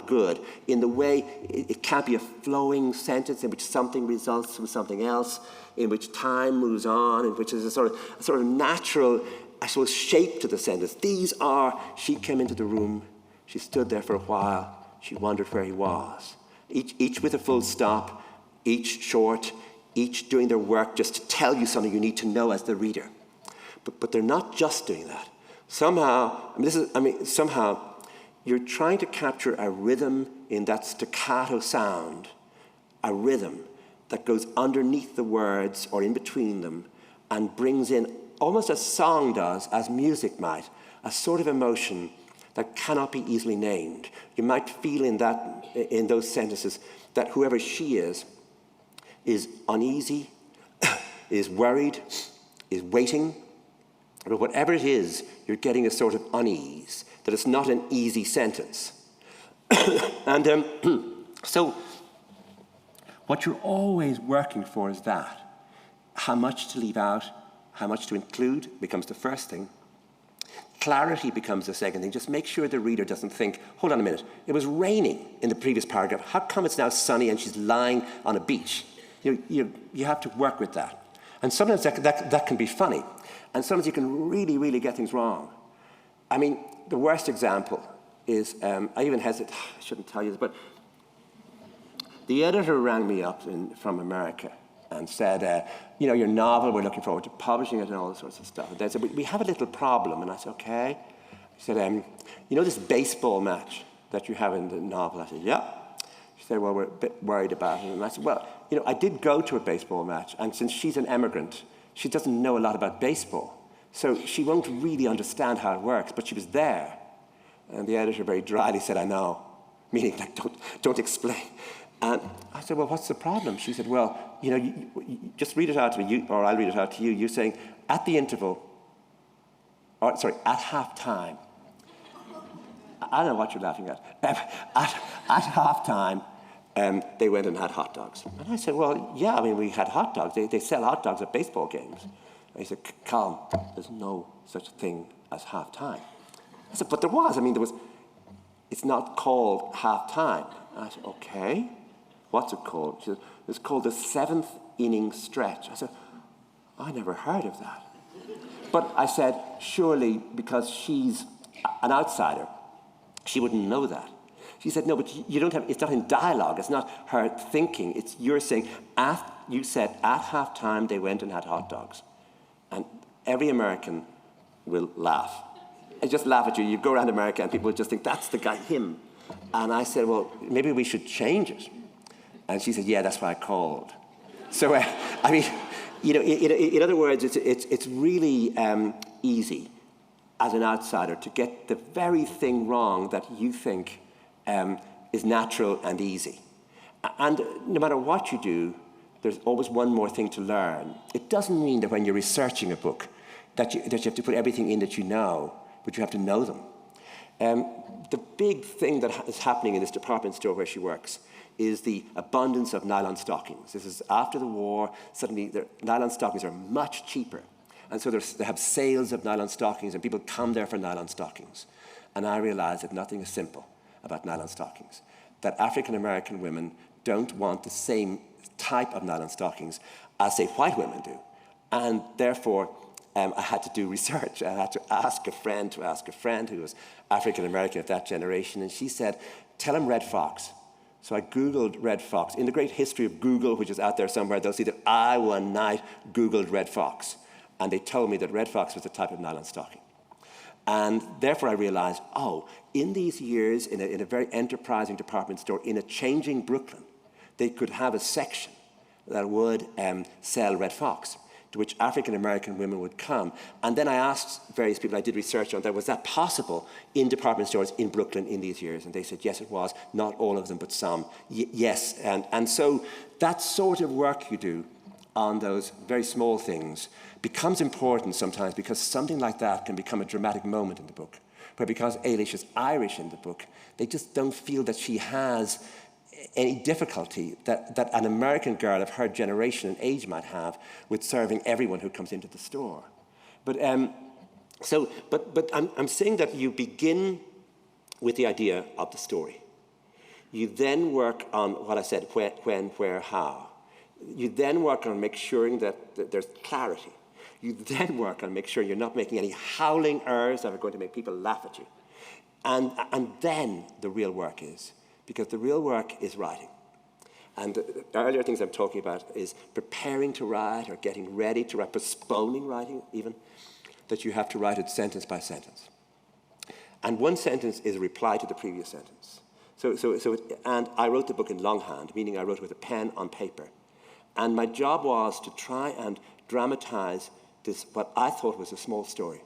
good in the way it can't be a flowing sentence in which something results from something else, in which time moves on, in which is a sort of natural I suppose, shape to the sentence. These are, she came into the room, she stood there for a while, she wondered where he was. Each with a full stop, each short, each doing their work just to tell you something you need to know as the reader. But they're not just doing that. Somehow, somehow you're trying to capture a rhythm in that staccato sound, a rhythm that goes underneath the words or in between them and brings in, almost as song does, as music might, a sort of emotion that cannot be easily named. You might feel in those sentences that whoever she is uneasy, is worried, is waiting. But whatever it is, you're getting a sort of unease, that it's not an easy sentence. And so what you're always working for is that. How much to leave out, how much to include becomes the first thing. Clarity becomes the second thing. Just make sure the reader doesn't think, hold on a minute, it was raining in the previous paragraph. How come it's now sunny and she's lying on a beach? You have to work with that. And sometimes that can be funny. And sometimes you can really, really get things wrong. I mean, the worst example is, I even hesitate, I shouldn't tell you this, but the editor rang me up from America and said, your novel, we're looking forward to publishing it and all this sorts of stuff. And they said, we have a little problem. And I said, okay. He said, this baseball match that you have in the novel? I said, yeah. She said, well, we're a bit worried about it. And I said, well, I did go to a baseball match. And since she's an immigrant, she doesn't know a lot about baseball. So she won't really understand how it works, but she was there. And the editor very dryly said, I know. Meaning, like, don't explain. And I said, well, what's the problem? She said, well, you just read it out to me, or I'll read it out to you. You're saying, at the interval, at half time. I don't know what you're laughing at. At half time, they went and had hot dogs. And I said, well, yeah, we had hot dogs. They sell hot dogs at baseball games. And he said, Colm, there's no such thing as half time. I said, but there was. It's not called half time. I said, okay. What's it called? She said, it's called the seventh inning stretch. I said, I never heard of that. But I said, surely because she's an outsider, she wouldn't know that. She said, no, but you don't have, it's not in dialogue. It's not her thinking. You're saying, you said at halftime they went and had hot dogs. And every American will laugh. And just laugh at you. You go around America and people will just think, that's the guy, him. And I said, well, maybe we should change it. And she said, yeah, that's why I called. So, in other words, it's really easy as an outsider to get the very thing wrong that you think is natural and easy. And no matter what you do, there's always one more thing to learn. It doesn't mean that when you're researching a book that you have to put everything in that you know, but you have to know them. The big thing that is happening in this department store where she works is the abundance of nylon stockings. This is after the war. Suddenly, the nylon stockings are much cheaper. And so they have sales of nylon stockings, and people come there for nylon stockings. And I realized that nothing is simple about nylon stockings, that African-American women don't want the same type of nylon stockings as, say, white women do. And therefore, I had to do research. I had to ask a friend who was African-American of that generation, and she said, tell him Red Fox. So I Googled Red Fox. In the great history of Google, which is out there somewhere, they'll see that I one night Googled Red Fox. And they told me that Red Fox was a type of nylon stocking. And therefore I realized, in these years, in a very enterprising department store, in a changing Brooklyn, they could have a section that would sell Red Fox, to which African-American women would come. And then I asked various people, I did research on that, was that possible in department stores in Brooklyn in these years? And they said, yes, it was. Not all of them, but some. Yes. And so that sort of work you do on those very small things becomes important sometimes, because something like that can become a dramatic moment in the book, where because Ailish is Irish in the book, they just don't feel that she has any difficulty that an American girl of her generation and age might have with serving everyone who comes into the store. But I'm saying that you begin with the idea of the story. You then work on what I said, when, where, how. You then work on making sure that there's clarity. You then work on make sure you're not making any howling errors that are going to make people laugh at you. And then the real work is, because the real work is writing. And the earlier things I'm talking about is preparing to write or getting ready to write, postponing writing even, that you have to write it sentence by sentence. And one sentence is a reply to the previous sentence. And I wrote the book in longhand, meaning I wrote it with a pen on paper. And my job was to try and dramatize this, what I thought was a small story.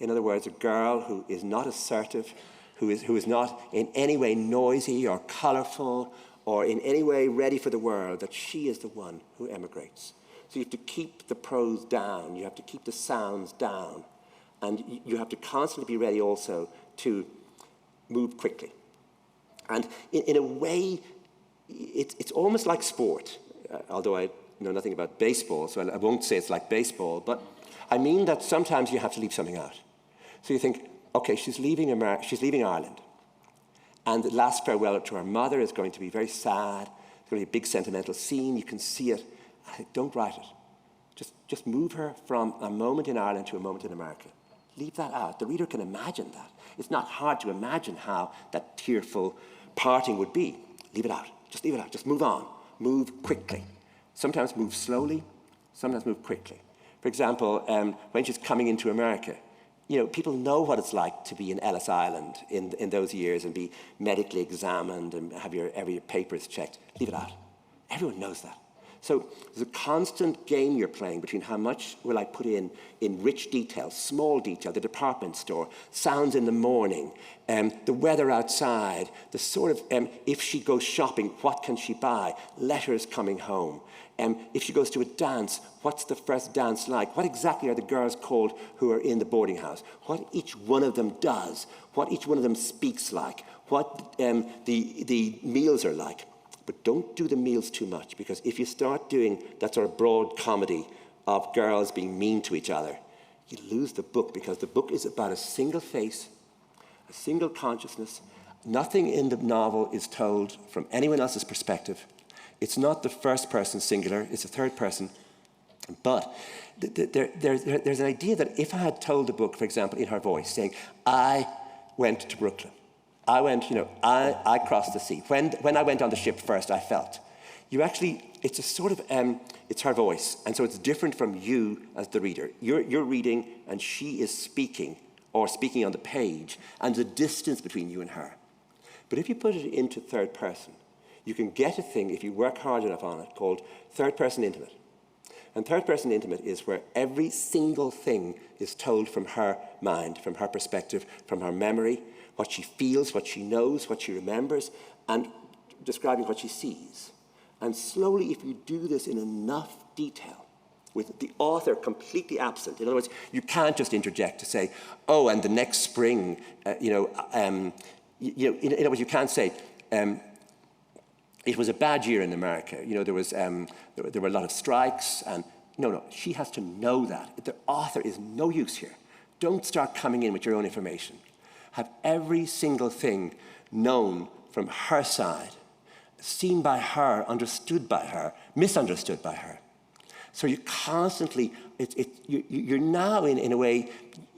In other words, a girl who is not assertive, who is not in any way noisy or colorful or in any way ready for the world, that she is the one who emigrates. So you have to keep the prose down, you have to keep the sounds down, and you have to constantly be ready also to move quickly. And in a way, it's almost like sport, although I know nothing about baseball, so I won't say it's like baseball, but I mean that sometimes you have to leave something out. So you think, okay, she's leaving Ireland, and the last farewell to her mother is going to be very sad. It's going to be a big sentimental scene. You can see it. I think, don't write it. Just move her from a moment in Ireland to a moment in America. Leave that out. The reader can imagine that. It's not hard to imagine how that tearful parting would be. Leave it out. Just leave it out. Just move on. Move quickly. Sometimes move slowly. Sometimes move quickly. For example, when she's coming into America, people know what it's like to be in Ellis Island in those years and be medically examined and have your papers checked. Leave it out. Everyone knows that. So there's a constant game you're playing between how much will I put in rich detail, small detail, the department store, sounds in the morning, the weather outside, the sort of, if she goes shopping, what can she buy, letters coming home. If she goes to a dance, what's the first dance like? What exactly are the girls called who are in the boarding house? What each one of them does, what each one of them speaks like, what the meals are like. But don't do the meals too much, because if you start doing that sort of broad comedy of girls being mean to each other, you lose the book, because the book is about a single face, a single consciousness. Nothing in the novel is told from anyone else's perspective. It's not the first person singular, it's the third person. But there's an idea that if I had told the book, for example, in her voice, saying, I went to Brooklyn, I went, I crossed the sea. When I went on the ship first, I felt. It's a sort of, it's her voice. And so it's different from you as the reader. You're reading and she is speaking, or speaking on the page, and the distance between you and her. But if you put it into third person, you can get a thing, if you work hard enough on it, called third person intimate. And third person intimate is where every single thing is told from her mind, from her perspective, from her memory, what she feels, what she knows, what she remembers, and describing what she sees. And slowly, if you do this in enough detail, with the author completely absent, in other words, you can't just interject to say, oh, and the next spring, in other words, you can't say, it was a bad year in America. There were a lot of strikes, and no, she has to know that. The author is no use here. Don't start coming in with your own information. Have every single thing known from her side, seen by her, understood by her, misunderstood by her. So you constantly, you're now in a way,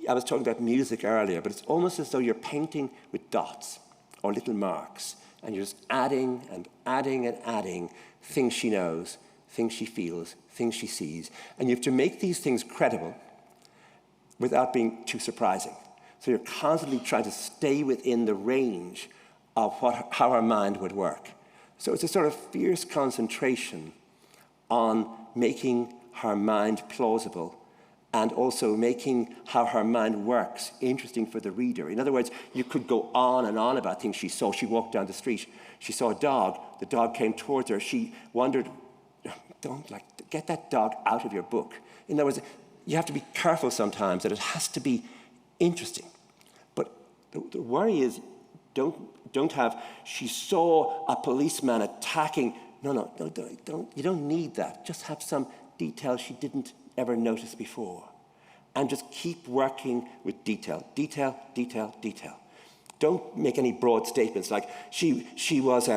I was talking about music earlier, but it's almost as though you're painting with dots or little marks, and you're just adding and adding and adding things she knows, things she feels, things she sees. And you have to make these things credible without being too surprising. So you're constantly trying to stay within the range of how her mind would work. So it's a sort of fierce concentration on making her mind plausible and also making how her mind works interesting for the reader. In other words, you could go on and on about things she saw. She walked down the street. She saw a dog. The dog came towards her. She wondered, get that dog out of your book. In other words, you have to be careful sometimes that it has to be interesting. But the worry is, don't have, she saw a policeman attacking. No, you don't need that. Just have some detail she didn't ever notice before. And just keep working with detail. Detail, detail, detail. Don't make any broad statements like, she was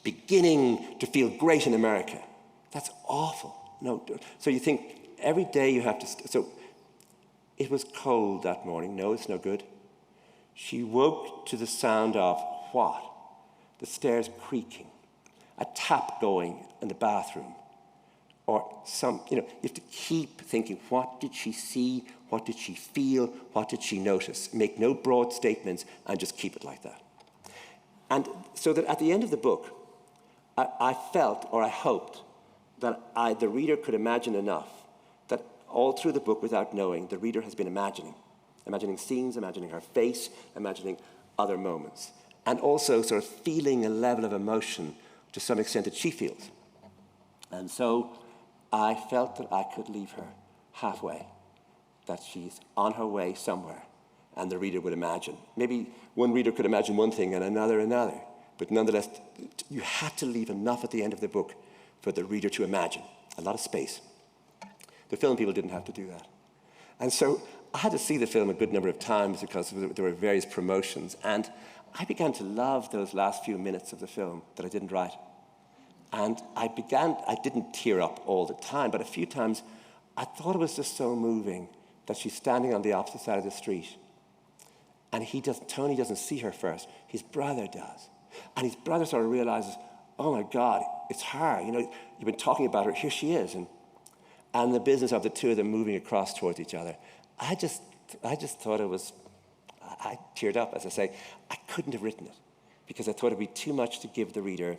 beginning to feel great in America. That's awful. No. So you think, every day you have to... So it was cold that morning. No, it's no good. She woke to the sound of what? The stairs creaking, a tap going in the bathroom, or you have to keep thinking, what did she see? What did she feel? What did she notice? Make no broad statements and just keep it like that. And so that at the end of the book, I felt, or I hoped, that the reader could imagine enough that all through the book, without knowing, the reader has been imagining scenes, imagining her face, imagining other moments, and also sort of feeling a level of emotion to some extent that she feels. And so I felt that I could leave her halfway, that she's on her way somewhere, and the reader would imagine. Maybe one reader could imagine one thing and another, but nonetheless, you had to leave enough at the end of the book for the reader to imagine, a lot of space. The film people didn't have to do that. And so I had to see the film a good number of times because there were various promotions, and I began to love those last few minutes of the film that I didn't write. And I didn't tear up all the time, but a few times I thought it was just so moving that she's standing on the opposite side of the street. And Tony doesn't see her first, his brother does. And his brother sort of realizes, oh my God, it's her. You've been talking about her, here she is. And the business of the two of them moving across towards each other. I just thought it was, I teared up, as I say. I couldn't have written it because I thought it'd be too much to give the reader,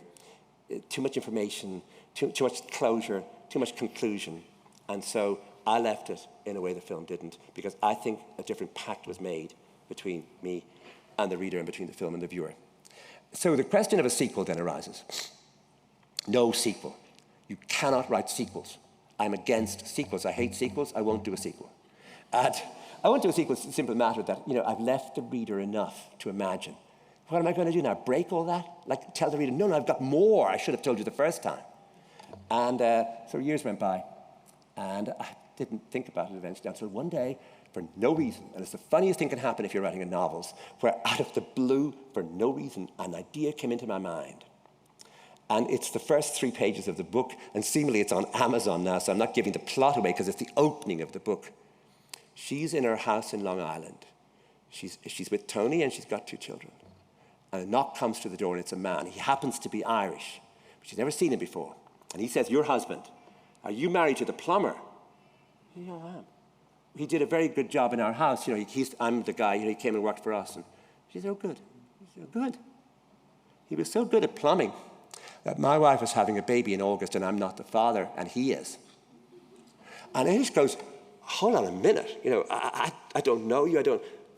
too much information, too much closure, too much conclusion. And so I left it in a way the film didn't, because I think a different pact was made between me and the reader and between the film and the viewer. So the question of a sequel then arises. No sequel. You cannot write sequels. I'm against sequels. I hate sequels. I won't do a sequel. And I won't do a sequel. It's a simple matter that, I've left the reader enough to imagine. What am I going to do now? Break all that? Like tell the reader, no, I've got more. I should have told you the first time. And so years went by, and I didn't think about it eventually until one day, for no reason, and it's the funniest thing can happen if you're writing novels, where out of the blue, for no reason, an idea came into my mind. And it's the first 3 pages of the book, and seemingly it's on Amazon now, so I'm not giving the plot away because it's the opening of the book. She's in her house in Long Island. She's with Tony, and she's got 2 children. And a knock comes to the door, and it's a man. He happens to be Irish, but she's never seen him before. And he says, your husband, are you married to the plumber? Yeah, I am. He did a very good job in our house. I'm the guy, he came and worked for us. And she said, oh, good. He said, good. He was so good at plumbing that my wife is having a baby in August, and I'm not the father, and he is. And he just goes, hold on a minute. I don't know you.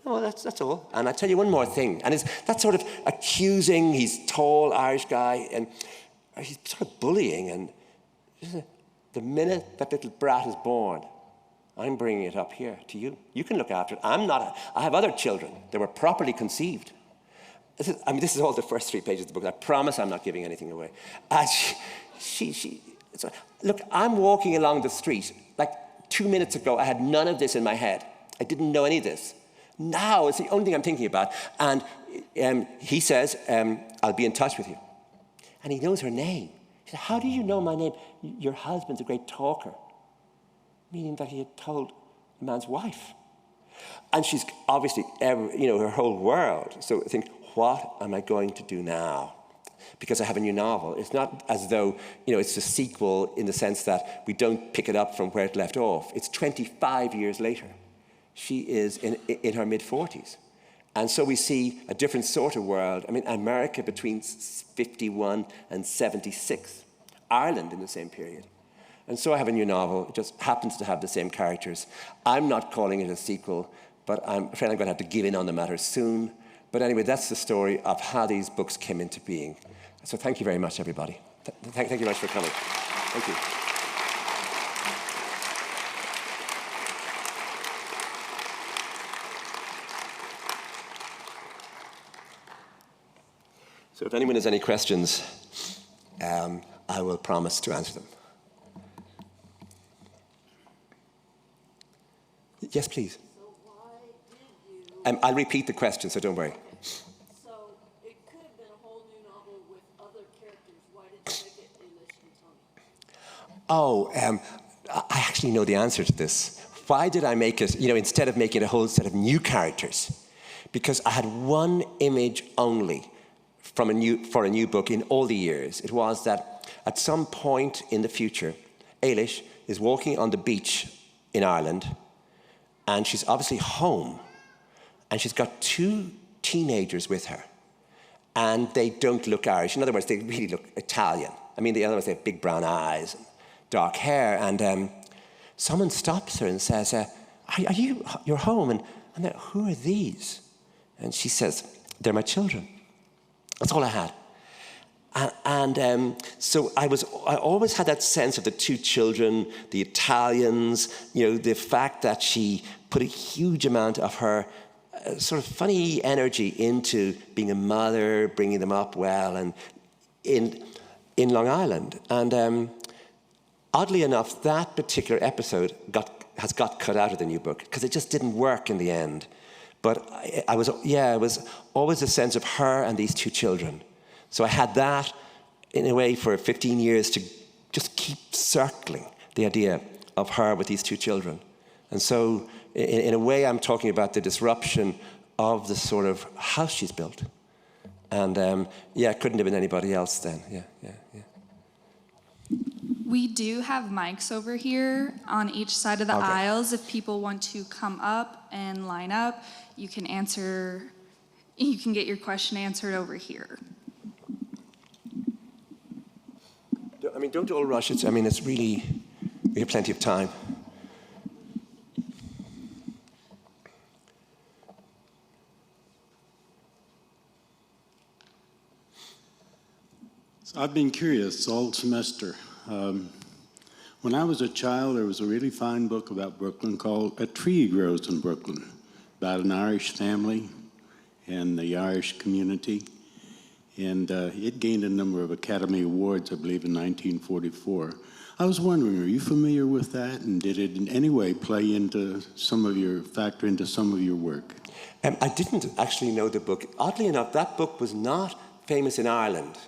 No, that's all. And I tell you one more thing. And it's that sort of accusing, he's tall, Irish guy, and he's sort of bullying. And the minute that little brat is born, I'm bringing it up here to you. You can look after it. I have other children that were properly conceived. This is all the first 3 pages of the book. I promise I'm not giving anything away. Look, I'm walking along the street. Like 2 minutes ago, I had none of this in my head. I didn't know any of this. Now, it's the only thing I'm thinking about. And he says, I'll be in touch with you. And he knows her name. He said, how do you know my name? Your husband's a great talker. Meaning that he had told the man's wife. And she's obviously, her whole world. So I think, what am I going to do now? Because I have a new novel. It's not as though, it's a sequel in the sense that we don't pick it up from where it left off. It's 25 years later. She is in her mid-40s. And so we see a different sort of world. America between 51 and 76. Ireland in the same period. And so I have a new novel. It just happens to have the same characters. I'm not calling it a sequel, but I'm afraid I'm going to have to give in on the matter soon. But anyway, that's the story of how these books came into being. So thank you very much, everybody. Thank you very much for coming. Thank you. So if anyone has any questions, I will promise to answer them. Yes, please. So why did you... I'll repeat the question, so don't worry. So it could have been a whole new novel with other characters. Why did you make it English and Tony? Oh, actually know the answer to this. Why did I make it, instead of making a whole set of new characters? Because I had one image only for a new book in all the years. It was that at some point in the future, Eilish is walking on the beach in Ireland, and she's obviously home, and she's got two teenagers with her, and they don't look Irish. In other words, they really look Italian. I mean, the other ones, they have big brown eyes and dark hair, and someone stops her and says, you're home, and who are these? And she says, they're my children. That's all I had. So I always had that sense of the two children, the Italians, the fact that she put a huge amount of her sort of funny energy into being a mother, bringing them up well, and in Long Island. And oddly enough, that particular episode has got cut out of the new book because it just didn't work in the end. But it was always a sense of her and these two children. So I had that, in a way, for 15 years to just keep circling the idea of her with these two children. And so, in a way, I'm talking about the disruption of the sort of house she's built. And, it couldn't have been anybody else then. Yeah. We do have mics over here on each side of the aisles. If people want to come up and line up, you can get your question answered over here. I mean, don't all rush. It's really, we have plenty of time. So I've been curious all semester. When I was a child, there was a really fine book about Brooklyn called A Tree Grows in Brooklyn, about an Irish family and the Irish community. And it gained a number of Academy Awards, I believe, in 1944. I was wondering, are you familiar with that? And did it in any way factor into some of your work? I didn't actually know the book. Oddly enough, that book was not famous in Ireland.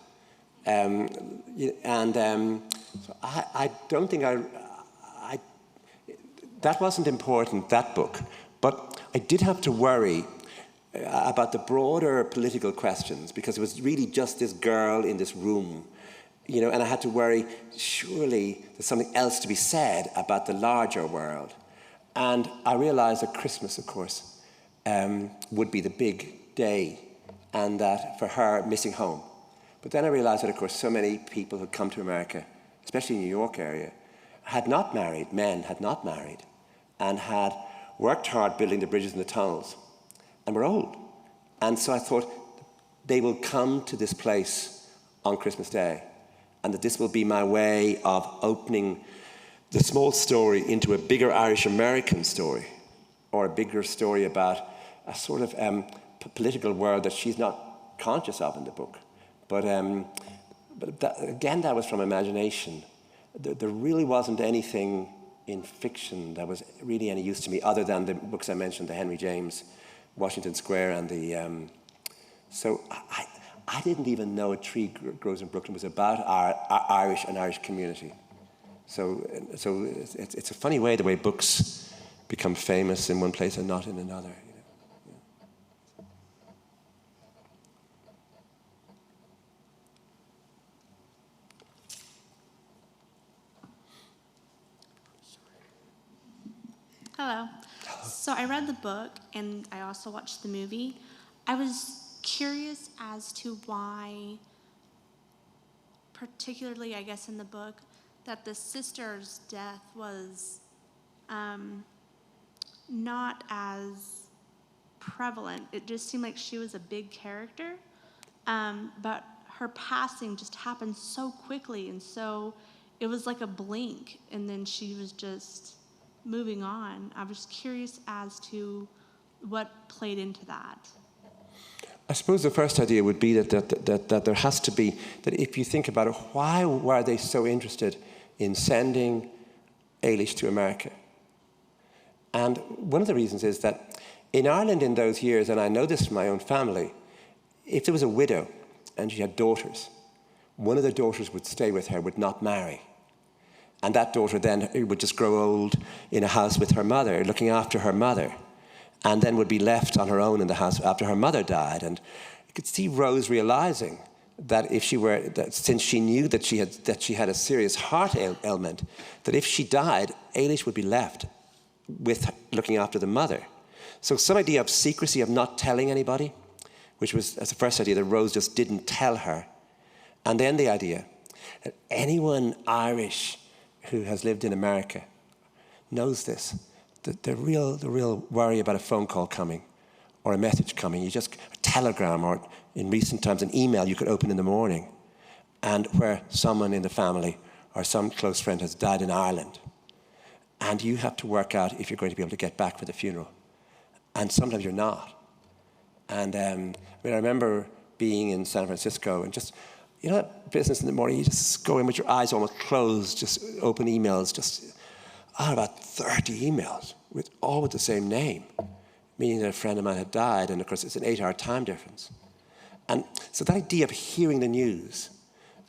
So I don't think that wasn't important, that book. But I did have to worry about the broader political questions, because it was really just this girl in this room, and I had to worry, surely there's something else to be said about the larger world. And I realized that Christmas, of course, would be the big day, and that for her, missing home. But then I realized that, of course, so many people who'd come to America, especially in the New York area, men had not married, and had worked hard building the bridges and the tunnels, and were old. And so I thought, they will come to this place on Christmas Day, and that this will be my way of opening the small story into a bigger Irish-American story, or a bigger story about a sort of political world that she's not conscious of in the book. But that was from imagination. There really wasn't anything in fiction that was really any use to me, other than the books I mentioned, the Henry James, Washington Square, and the... So I didn't even know A Tree Grows in Brooklyn was about our Irish and Irish community. So it's a funny way, the way books become famous in one place and not in another. Hello. So I read the book and I also watched the movie. I was curious as to why, particularly I guess in the book, that the sister's death was not as prevalent. It just seemed like she was a big character, but her passing just happened so quickly, and so it was like a blink, and then she was just moving on. I was curious as to what played into that. I suppose the first idea would be that there has to be, that if you think about it, why were they so interested in sending Eilish to America? And one of the reasons is that in Ireland in those years, and I know this from my own family, if there was a widow and she had daughters, one of the daughters would stay with her, would not marry. And that daughter then would just grow old in a house with her mother, looking after her mother, and then would be left on her own in the house after her mother died. And you could see Rose realizing that if she were, that since she knew that she had a serious heart ailment, that if she died, Ailish would be left with looking after the mother. So some idea of secrecy, of not telling anybody, which was as the first idea that Rose just didn't tell her. And then the idea that anyone Irish who has lived in America knows this, that the real worry about a phone call coming or a message coming, a telegram, or in recent times an email you could open in the morning, and where someone in the family or some close friend has died in Ireland, and you have to work out if you're going to be able to get back for the funeral. And sometimes you're not. And I remember being in San Francisco and just, you know, that business in the morning, you just go in with your eyes almost closed, just open emails, about 30 emails, all with the same name, meaning that a friend of mine had died, and of course it's an 8-hour time difference. And so that idea of hearing the news,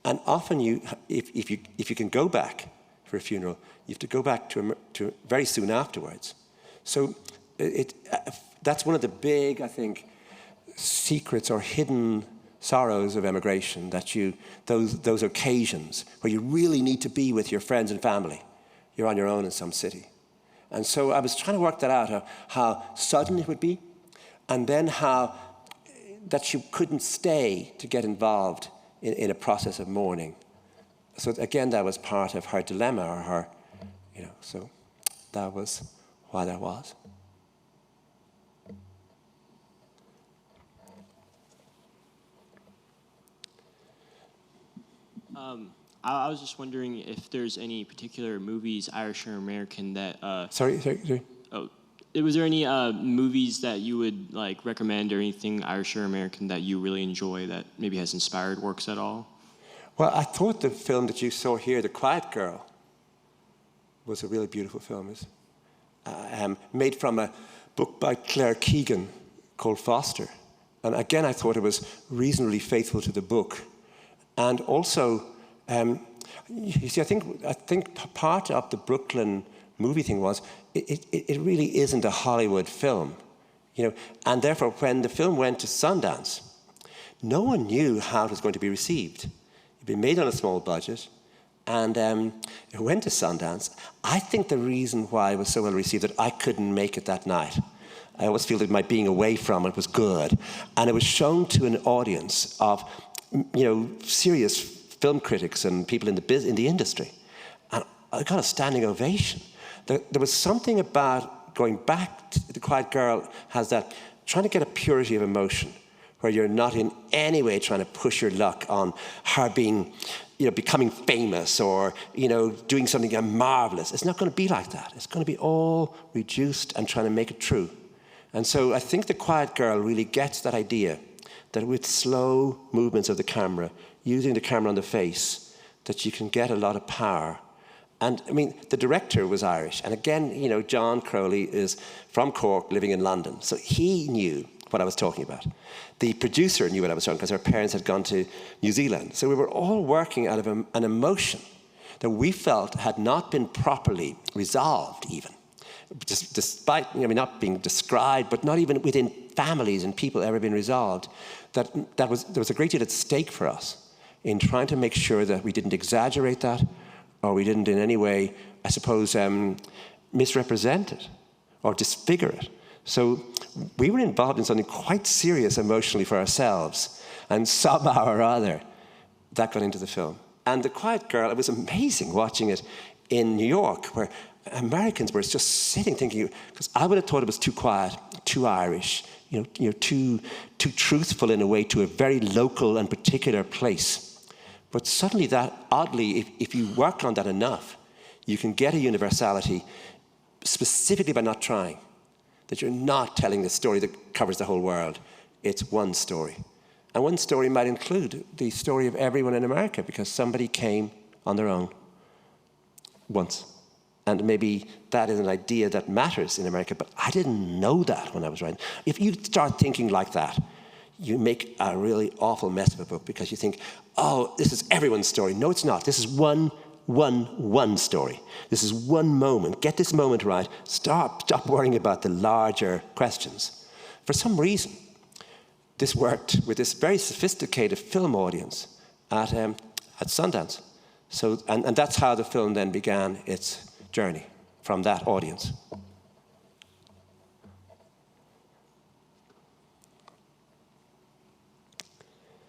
and often if you can go back for a funeral, you have to go back to very soon afterwards. So that's one of the big, I think, secrets or hidden sorrows of emigration, that those occasions where you really need to be with your friends and family. You're on your own in some city. And so I was trying to work that out, how sudden it would be, and then how that she couldn't stay to get involved in a process of mourning. So again, that was part of her dilemma, or her, so that was why that was. I was just wondering if there's any particular movies, Irish or American, that... Sorry. Oh, was there any movies that you would recommend, or anything Irish or American that you really enjoy that maybe has inspired works at all? Well, I thought the film that you saw here, The Quiet Girl, was a really beautiful film. It's made from a book by Claire Keegan called Foster. And again, I thought it was reasonably faithful to the book. And also, you see, I think part of the Brooklyn movie thing was it really isn't a Hollywood film, and therefore when the film went to Sundance, no one knew how it was going to be received. It'd been made on a small budget, and it went to Sundance. I think the reason why it was so well received that I couldn't make it that night. I always feel that my being away from it was good, and it was shown to an audience of serious film critics and people in the industry, and I got a standing ovation. There was something about going back to The Quiet Girl, has that trying to get a purity of emotion, where you're not in any way trying to push your luck on her being, becoming famous or, doing something marvelous. It's not going to be like that. It's going to be all reduced and trying to make it true. And so I think The Quiet Girl really gets that idea that with slow movements of the camera, using the camera on the face, that you can get a lot of power. And I mean, the director was Irish. And again, John Crowley is from Cork, living in London. So he knew what I was talking about. The producer knew what I was talking about, because her parents had gone to New Zealand. So we were all working out of an emotion that we felt had not been properly resolved even. Despite not being described, but not even within families and people ever been resolved, there was a great deal at stake for us in trying to make sure that we didn't exaggerate that, or we didn't in any way, I suppose, misrepresent it or disfigure it. So we were involved in something quite serious emotionally for ourselves, and somehow or other that got into the film. And The Quiet Girl, it was amazing watching it in New York, where Americans were just sitting thinking, because I would have thought it was too quiet, too Irish, too truthful in a way to a very local and particular place. But suddenly that, oddly, if you work on that enough, you can get a universality specifically by not trying. That you're not telling a story that covers the whole world. It's one story. And one story might include the story of everyone in America, because somebody came on their own once. And maybe that is an idea that matters in America, but I didn't know that when I was writing. If you start thinking like that, you make a really awful mess of a book, because you think, oh, this is everyone's story. No, it's not. This is one one story. This is one moment. Get this moment right. Stop worrying about the larger questions. For some reason, this worked with this very sophisticated film audience at Sundance. So, and that's how the film then began its journey, from that audience.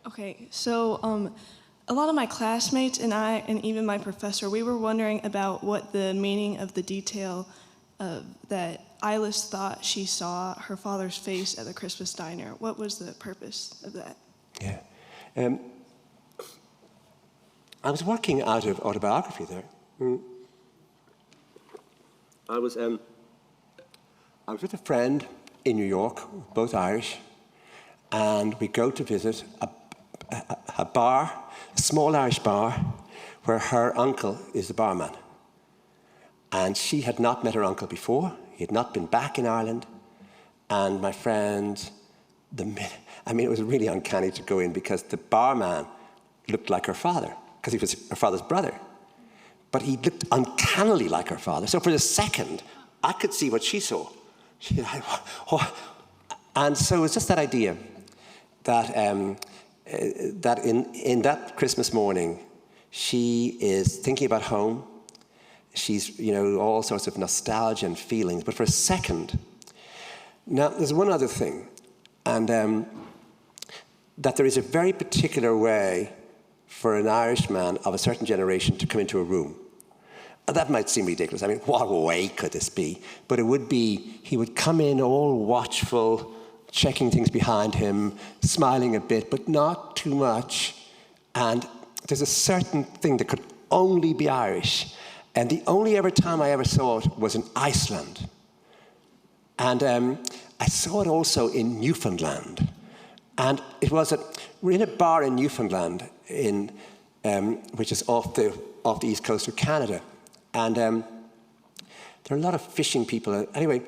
Okay, so a lot of my classmates and I, and even my professor, we were wondering about what the meaning of the detail that Ilis thought she saw her father's face at the Christmas diner. What was the purpose of that? Yeah. I was working out of autobiography there. I was with a friend in New York, both Irish, and we go to visit a bar, a small Irish bar, where her uncle is the barman. And she had not met her uncle before. He had not been back in Ireland. And my friend, it was really uncanny to go in because the barman looked like her father, because he was her father's brother. But he looked uncannily like her father. So for a second, I could see what she saw. And so it was just that idea that that in that Christmas morning, she is thinking about home. She's, all sorts of nostalgia and feelings. But for a second, now there's one other thing, and that there is a very particular way for an Irishman of a certain generation to come into a room. And that might seem ridiculous. I mean, what way could this be? But it would be, he would come in all watchful, checking things behind him, smiling a bit, but not too much. And there's a certain thing that could only be Irish. And the only ever time I ever saw it was in Iceland. And I saw it also in Newfoundland. And it was we're in a bar in Newfoundland, which is off the east coast of Canada. And there are a lot of fishing people. Anyway,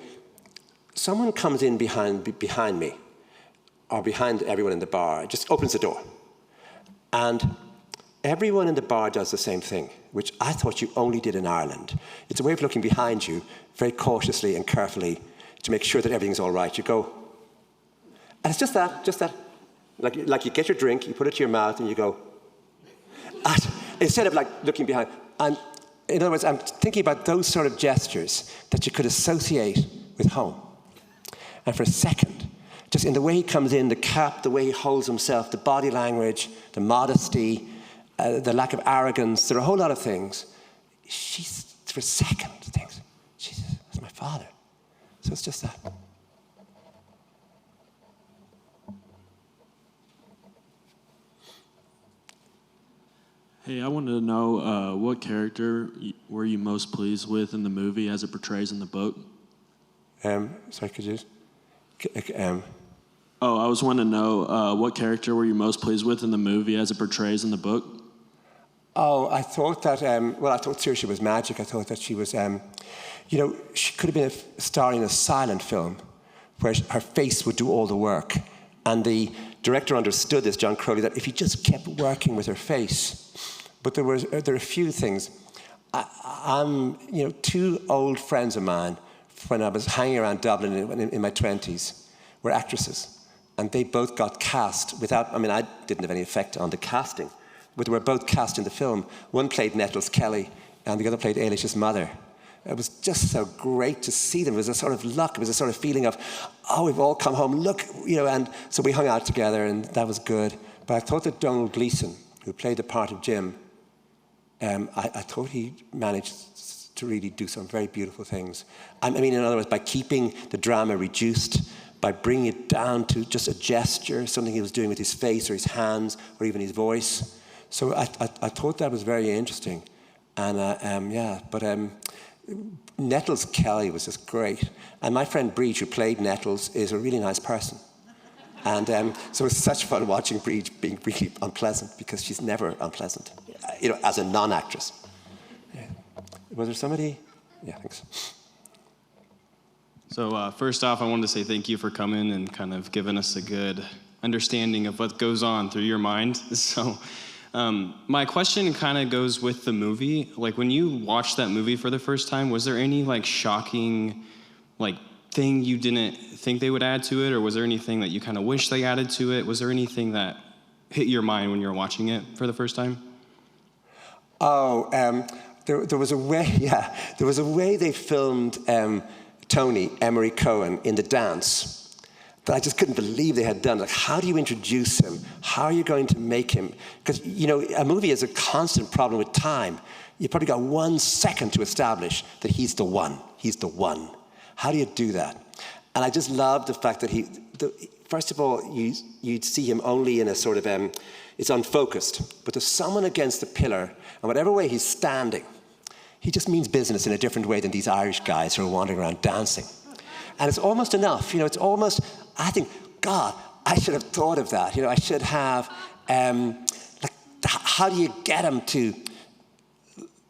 someone comes in behind me, or behind everyone in the bar, just opens the door. And everyone in the bar does the same thing, which I thought you only did in Ireland. It's a way of looking behind you very cautiously and carefully to make sure that everything's all right. You go, and it's just that. Like you get your drink, you put it to your mouth, and you go. And instead of looking behind. In other words, I'm thinking about those sort of gestures that you could associate with home. And for a second, just in the way he comes in, the cap, the way he holds himself, the body language, the modesty, the lack of arrogance, there are a whole lot of things. She's, for a second, thinks, Jesus, that's my father. So it's just that. Hey, I wanted to know what character were you most pleased with in the movie as it portrays in the book? Sorry, could you? I was wanting to know what character were you most pleased with in the movie as it portrays in the book? Oh, I thought that, I thought Saoirse was magic. I thought that she was, she could have been a star in a silent film where her face would do all the work. And the director understood this, John Crowley, that if he just kept working with her face. But there are a few things. I'm, two old friends of mine, when I was hanging around Dublin in my 20s, were actresses. And they both got cast without, I didn't have any effect on the casting, but they were both cast in the film. One played Nettles Kelly, and the other played Eilish's mother. It was just so great to see them. It was a sort of luck. It was a sort of feeling of, we've all come home, look, and so we hung out together, and that was good. But I thought that Donald Gleeson, who played the part of Jim, I thought he managed to really do some very beautiful things. In other words, by keeping the drama reduced, by bringing it down to just a gesture, something he was doing with his face or his hands or even his voice. So I thought that was very interesting. And Nettles Kelly was just great. And my friend Breach, who played Nettles, is a really nice person. And so it was such fun watching Breach being really unpleasant, because she's never unpleasant, as a non-actress. Yeah. Was there somebody? Yeah, thanks. So first off, I wanted to say thank you for coming and kind of giving us a good understanding of what goes on through your mind. So My question kind of goes with the movie. Like, when you watched that movie for the first time, was there any, like, shocking, like, thing you didn't think they would add to it? Or was there anything that you kind of wish they added to it? Was there anything that hit your mind when you were watching it for the first time? Oh, there was a way, yeah, there was a way they filmed Tony, Emery Cohen, in the dance that I just couldn't believe they had done. Like, how do you introduce him? How are you going to make him? Because, you know, a movie has a constant problem with time. You probably got 1 second to establish that he's the one. He's the one. How do you do that? And I just love the fact that first of all, you'd see him only in a sort of, it's unfocused, but there's someone against the pillar, and whatever way he's standing, he just means business in a different way than these Irish guys who are wandering around dancing. And it's almost enough, you know, it's almost, I think, God, I should have thought of that. You know, I should have, like, how do you get him to,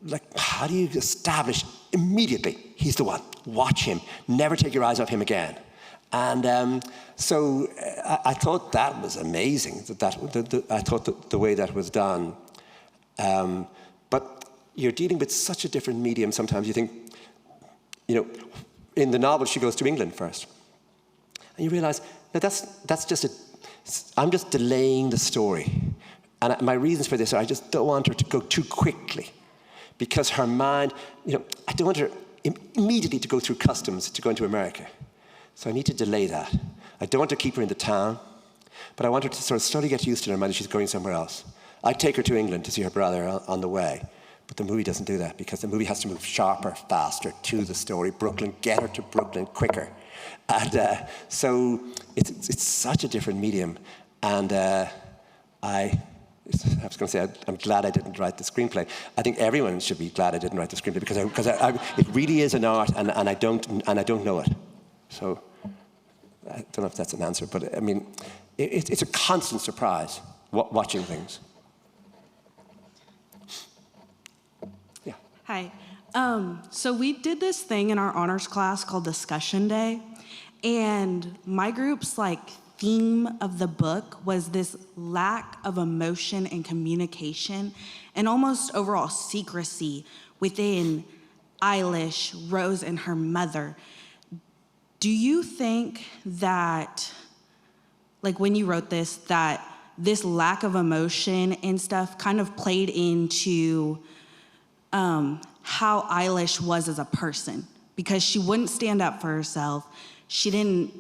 like, how do you establish immediately he's the one? Watch him, never take your eyes off him again. And so I thought that was amazing. I thought the way that was done. But you're dealing with such a different medium sometimes. You think, you know, in the novel she goes to England first. And you realize that that's just I'm just delaying the story. And my reasons for this are I just don't want her to go too quickly. Because her mind, you know, I don't want her immediately to go through customs to go into America. So I need to delay that. I don't want to keep her in the town, but I want her to sort of slowly get used to her mind that she's going somewhere else. I'd take her to England to see her brother on the way, but the movie doesn't do that because the movie has to move sharper, faster to the story. Brooklyn, get her to Brooklyn quicker. And so it's such a different medium. And I was going to say, I'm glad I didn't write the screenplay. I think everyone should be glad I didn't write the screenplay because it really is an art, and I don't know it. So I don't know if that's an answer, but I mean, it's a constant surprise watching things. Yeah. Hi. So we did this thing in our honors class called Discussion Day, and my group's theme of the book was this lack of emotion and communication and almost overall secrecy within Eilish, Rose, and her mother. Do you think that, when you wrote this, that this lack of emotion and stuff kind of played into how Eilish was as a person? Because she wouldn't stand up for herself. She didn't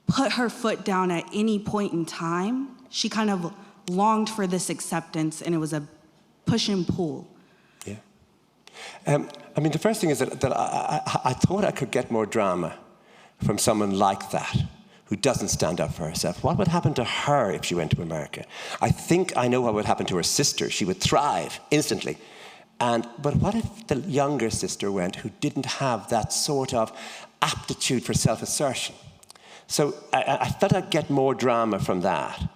put her foot down at any point in time. She kind of longed for this acceptance, and it was a push and pull. Yeah. I mean, the first thing is that I thought I could get more drama from someone like that, who doesn't stand up for herself. What would happen to her if she went to America? I think I know what would happen to her sister. She would thrive instantly. But what if the younger sister went who didn't have that sort of aptitude for self-assertion? So I felt I'd get more drama from that.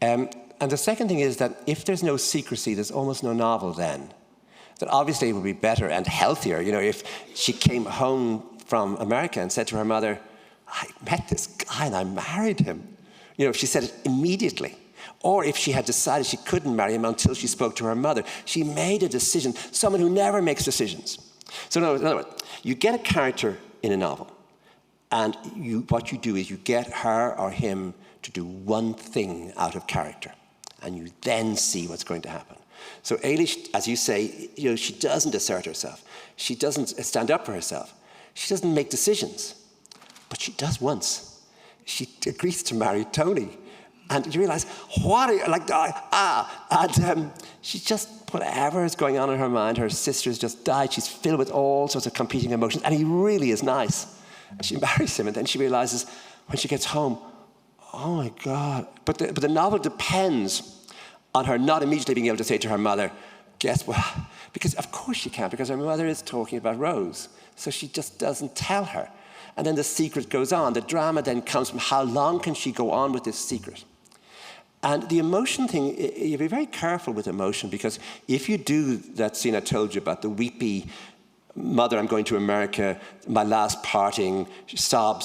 And the second thing is that if there's no secrecy, there's almost no novel then. That obviously it would be better and healthier, if she came home from America and said to her mother, I met this guy and I married him. If she said it immediately. Or if she had decided she couldn't marry him until she spoke to her mother. She made a decision, someone who never makes decisions. So in other words, you get a character in a novel, and what you do is you get her or him to do one thing out of character, and you then see what's going to happen. So Eilish, as you say, she doesn't assert herself. She doesn't stand up for herself. She doesn't make decisions. But she does once. She agrees to marry Tony. And you realize, what are you, and she just, whatever is going on in her mind, her sister's just died, she's filled with all sorts of competing emotions, and he really is nice. And she marries him, and then she realizes, when she gets home, oh my God. But the novel depends on her not immediately being able to say to her mother, guess what? Because of course she can't, because her mother is talking about Rose. So she just doesn't tell her. And then the secret goes on. The drama then comes from how long can she go on with this secret? And the emotion thing, you be very careful with emotion, because if you do that scene I told you about, the weepy mother, I'm going to America, my last parting, sob,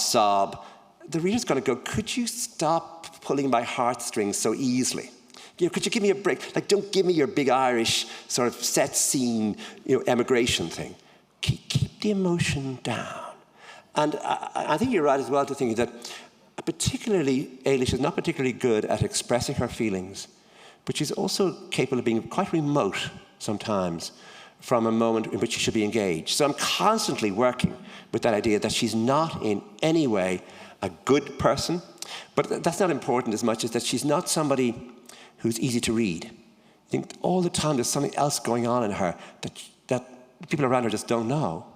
the reader's going to go, could you stop pulling my heartstrings so easily? Could you give me a break? Like, don't give me your big Irish sort of set scene, emigration thing. Keep the emotion down. And I think you're right as well to think that particularly Eilish is not particularly good at expressing her feelings, but she's also capable of being quite remote sometimes from a moment in which she should be engaged. So I'm constantly working with that idea that she's not in any way a good person, but that's not important as much as that she's not somebody who's easy to read. I think all the time there's something else going on in her that people around her just don't know.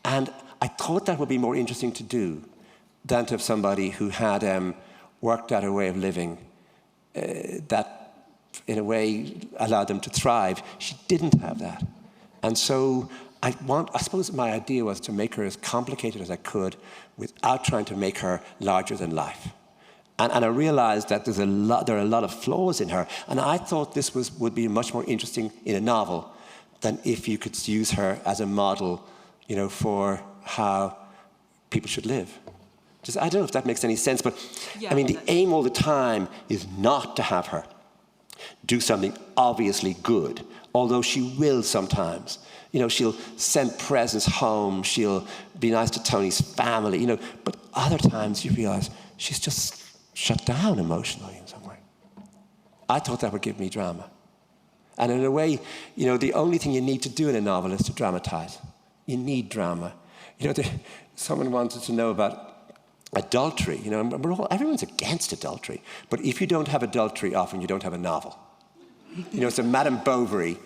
And I thought that would be more interesting to do than to have somebody who had worked out a way of living that, in a way, allowed them to thrive. She didn't have that. And so I suppose my idea was to make her as complicated as I could without trying to make her larger than life. And I realized that there are a lot of flaws in her. And I thought this would be much more interesting in a novel than if you could use her as a model, for how people should live. I don't know if that makes any sense, but Yeah, the aim all the time is not to have her do something obviously good, although she will sometimes. She'll send presents home, she'll be nice to Tony's family, but other times you realize she's just shut down emotionally in some way. I thought that would give me drama. And in a way, the only thing you need to do in a novel is to dramatize. You need drama. Someone wanted to know about adultery. Everyone's against adultery. But if you don't have adultery, often you don't have a novel. So Madame Bovary,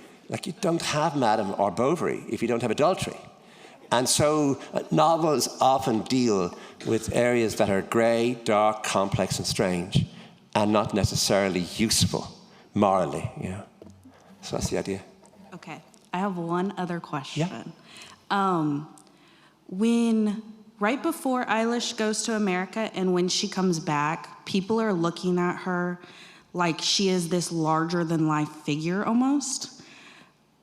you don't have Madame or Bovary if you don't have adultery. And so novels often deal with areas that are grey, dark, complex, and strange, and not necessarily useful morally. So that's the idea. Okay, I have one other question. Yeah. When right before Eilish goes to America and when she comes back, people are looking at her like she is this larger than life figure almost.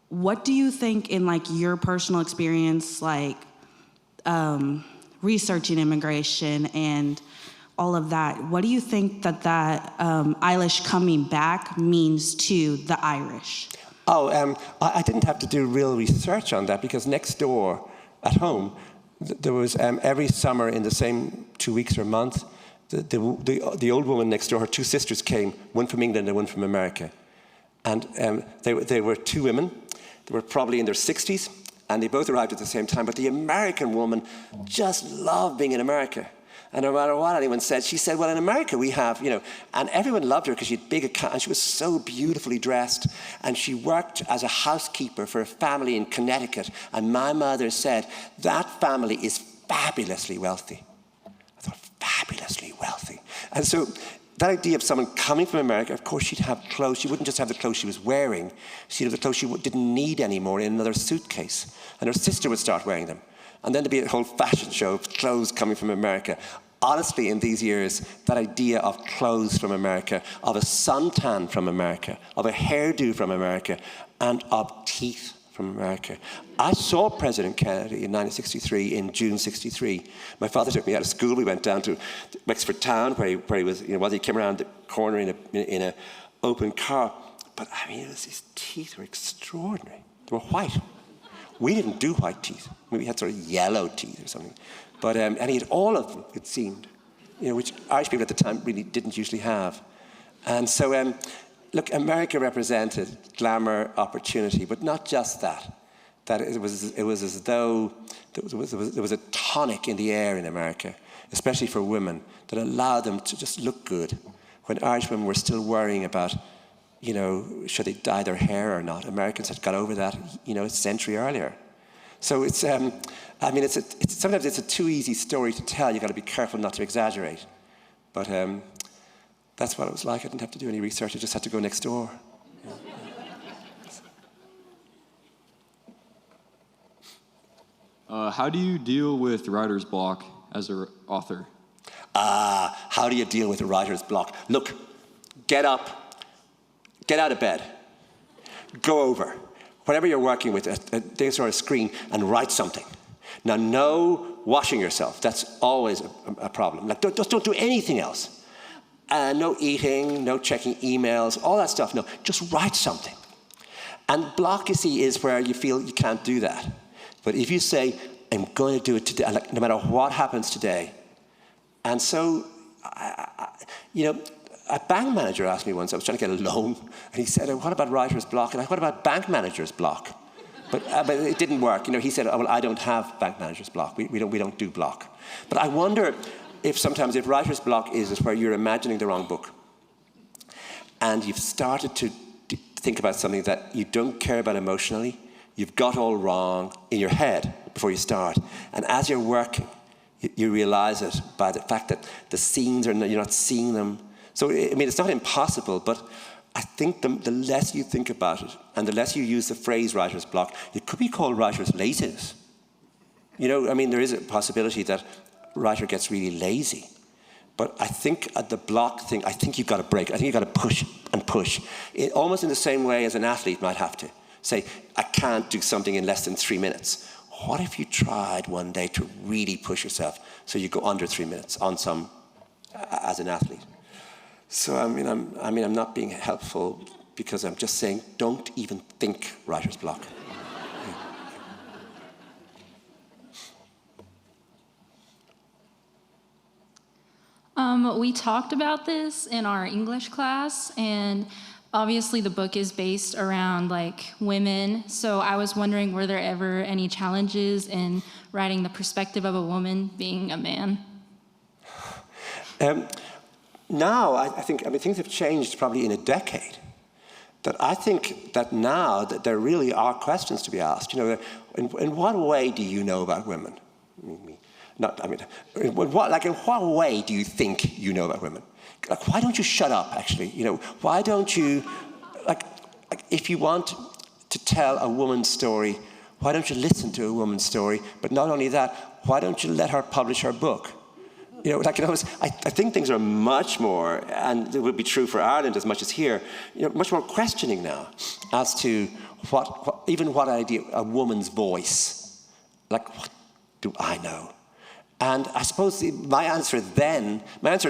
What do you think in your personal experience, researching immigration and all of that, what do you think that Eilish coming back means to the Irish? I didn't have to do real research on that because next door at home, there was every summer in the same 2 weeks or month, the old woman next door, her two sisters came, one from England and one from America. And they were two women. They were probably in their 60s, and they both arrived at the same time. But the American woman just loved being in America. And no matter what anyone said, she said, well, in America we have, and everyone loved her because she had big accounts, and she was so beautifully dressed. And she worked as a housekeeper for a family in Connecticut. And my mother said, that family is fabulously wealthy. I thought, fabulously wealthy. And so that idea of someone coming from America, of course, she'd have clothes. She wouldn't just have the clothes she was wearing. She'd have the clothes she didn't need anymore in another suitcase. And her sister would start wearing them. And then there'd be a whole fashion show of clothes coming from America. Honestly, in these years, that idea of clothes from America, of a suntan from America, of a hairdo from America, and of teeth from America. I saw President Kennedy in 1963, in June 63. My father took me out of school. We went down to Wexford Town, where he was, while he came around the corner in an open car. But his teeth were extraordinary. They were white. We didn't do white teeth. We had sort of yellow teeth or something. But, and he had all of them, it seemed, which Irish people at the time really didn't usually have. And so, look, America represented glamour, opportunity, but not just that. That it was as though there was a tonic in the air in America, especially for women, that allowed them to just look good. When Irish women were still worrying about, should they dye their hair or not? Americans had got over that, a century earlier. So it's, sometimes it's a too easy story to tell. You've got to be careful not to exaggerate. But that's what it was like. I didn't have to do any research. I just had to go next door. How do you deal with writer's block as an author? How do you deal with a writer's block? Look, get up. Get out of bed. Go over. Whatever you're working with, a sort of screen, and write something. Now, no washing yourself. That's always a problem. Just don't do anything else. No eating, no checking emails, all that stuff. No, just write something. And block, you see, is where you feel you can't do that. But if you say, I'm going to do it today, like, no matter what happens today. And so, a bank manager asked me once, I was trying to get a loan, and he said, what about writer's block? And I, what about bank manager's block? But it didn't work. He said, oh, well, I don't have bank manager's block. We don't do block. But I wonder if sometimes, if writer's block is where you're imagining the wrong book, and you've started to think about something that you don't care about emotionally, you've got all wrong in your head before you start. And as you're working, you realize it by the fact that the scenes you're not seeing them. So, I mean, it's not impossible, but I think the less you think about it, and the less you use the phrase writer's block, it could be called writer's laziness. I mean, there is a possibility that writer gets really lazy. But I think at the block thing, I think you've got to break. I think you've got to push and push. Almost in the same way as an athlete might have to say, I can't do something in less than 3 minutes. What if you tried one day to really push yourself so you go under 3 minutes on as an athlete? So I'm not being helpful because I'm just saying, don't even think writer's block. We talked about this in our English class, and obviously the book is based around women. So I was wondering, were there ever any challenges in writing the perspective of a woman being a man? Now, I think things have changed probably in a decade. That I think that now that there really are questions to be asked. In what way do you know about women? In what way do you think you know about women? Why don't you shut up, actually? Why don't you, if you want to tell a woman's story, why don't you listen to a woman's story? But not only that, why don't you let her publish her book? I think things are much more, and it would be true for Ireland as much as here, much more questioning now as to what idea, a woman's voice. What do I know? And I suppose my answer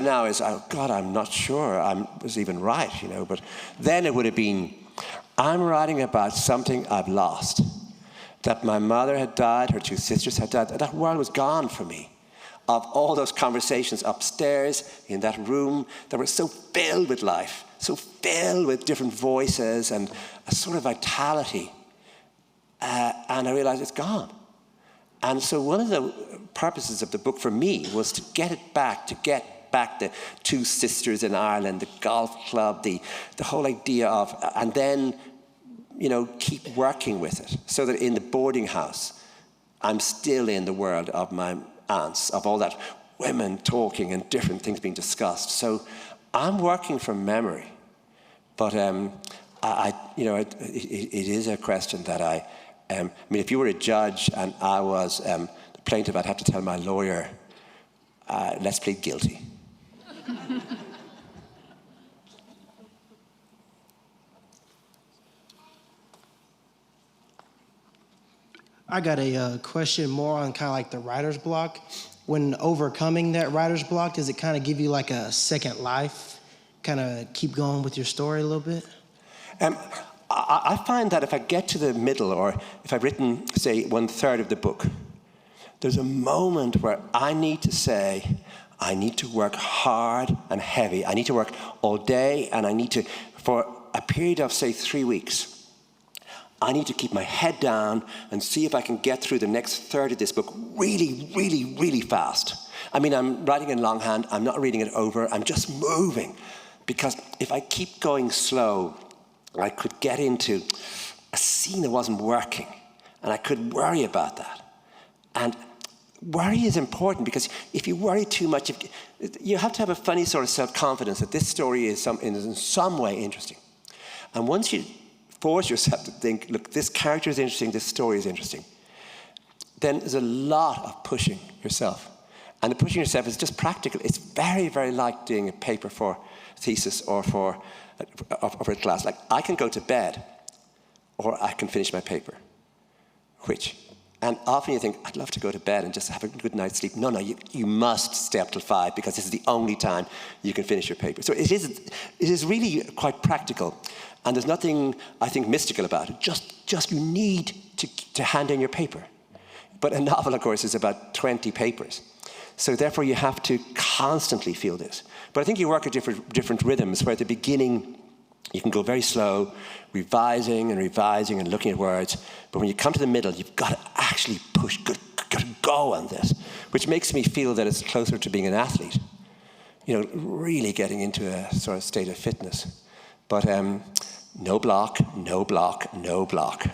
now is, oh God, I'm not sure I was even right, but then it would have been, I'm writing about something I've lost. That my mother had died, her 2 sisters had died, that world was gone for me. Of all those conversations upstairs in that room that were so filled with life, so filled with different voices and a sort of vitality. And I realized it's gone. And so one of the purposes of the book for me was to get back the 2 sisters in Ireland, the golf club, the whole idea of, and then, keep working with it. So that in the boarding house, I'm still in the world of my aunts, of all that women talking and different things being discussed. So I'm working from memory. But it is a question that if you were a judge and I was the plaintiff, I'd have to tell my lawyer, let's plead guilty. I got a question more on kind of like the writer's block. When overcoming that writer's block, does it kind of give you like a second life? Kind of keep going with your story a little bit? I find that if I get to the middle, or if I've written, say, 1/3 of the book, there's a moment where I need to say, I need to work hard and heavy. I need to work all day, and I need to, for a period of, say, 3 weeks, I need to keep my head down and see if I can get through the next third of this book really, really, really fast. I'm writing in longhand. I'm not reading it over. I'm just moving. Because if I keep going slow, I could get into a scene that wasn't working. And I could worry about that. And worry is important because if you worry too much, you have to have a funny sort of self-confidence that this story is in some way interesting. And once you force yourself to think, look, this character is interesting, this story is interesting, then there's a lot of pushing yourself. And the pushing yourself is just practical. It's very, very like doing a paper for a thesis or for a class. I can go to bed or I can finish my paper. Which? And often you think, I'd love to go to bed and just have a good night's sleep. No, you must stay up till 5 because this is the only time you can finish your paper. So it is really quite practical. And there's nothing, I think, mystical about it. Just you need to hand in your paper. But a novel, of course, is about 20 papers. So therefore you have to constantly feel this. But I think you work at different rhythms, where at the beginning you can go very slow, revising and looking at words. But when you come to the middle, you've got to actually push, got to go on this, which makes me feel that it's closer to being an athlete. You know, really getting into a sort of state of fitness. But no block, no block, no block.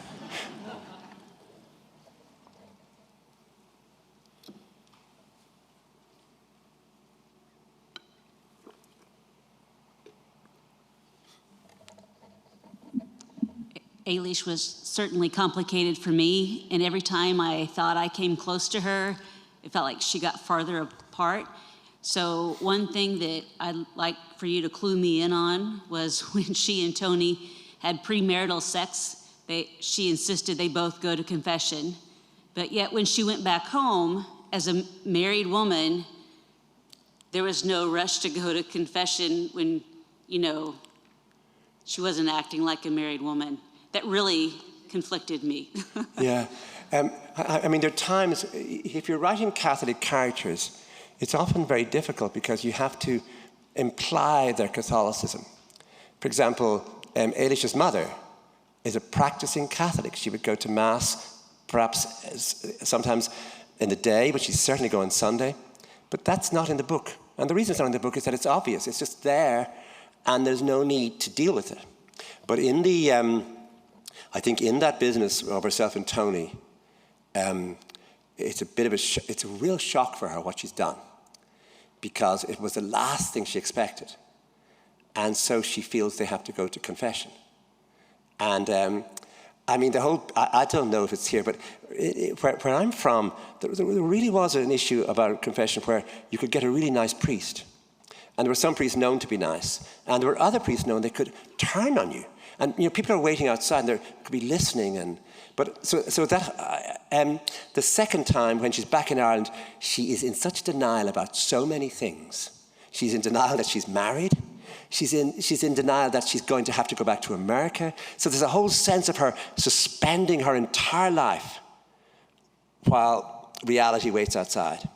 Ailish was certainly complicated for me, and every time I thought I came close to her, it felt like she got farther apart. So one thing that I'd like for you to clue me in on was when she and Tony had premarital sex, she insisted they both go to confession. But yet when she went back home as a married woman, there was no rush to go to confession when, you know, she wasn't acting like a married woman. That really conflicted me. Yeah. I mean, there are times, if you're writing Catholic characters, it's often very difficult because you have to imply their Catholicism. For example, Ailish's mother is a practicing Catholic. She would go to Mass, perhaps sometimes in the day, but she'd certainly go on Sunday. But that's not in the book. And the reason it's not in the book is that it's obvious. It's just there, and there's no need to deal with it. But in the, I think in that business of herself and Tony, it's a bit of it's a real shock for her what she's done, because it was the last thing she expected. And so she feels they have to go to confession. And I mean, I don't know if it's here, but where I'm from, there really was an issue about confession where you could get a really nice priest. And there were some priests known to be nice. And there were other priests known they could turn on you. And you know, people are waiting outside and they could be listening. But that the second time when she's back in Ireland, she is in such denial about so many things. She's in denial that she's married. She's in denial that she's going to have to go back to America. So there's a whole sense of her suspending her entire life while reality waits outside.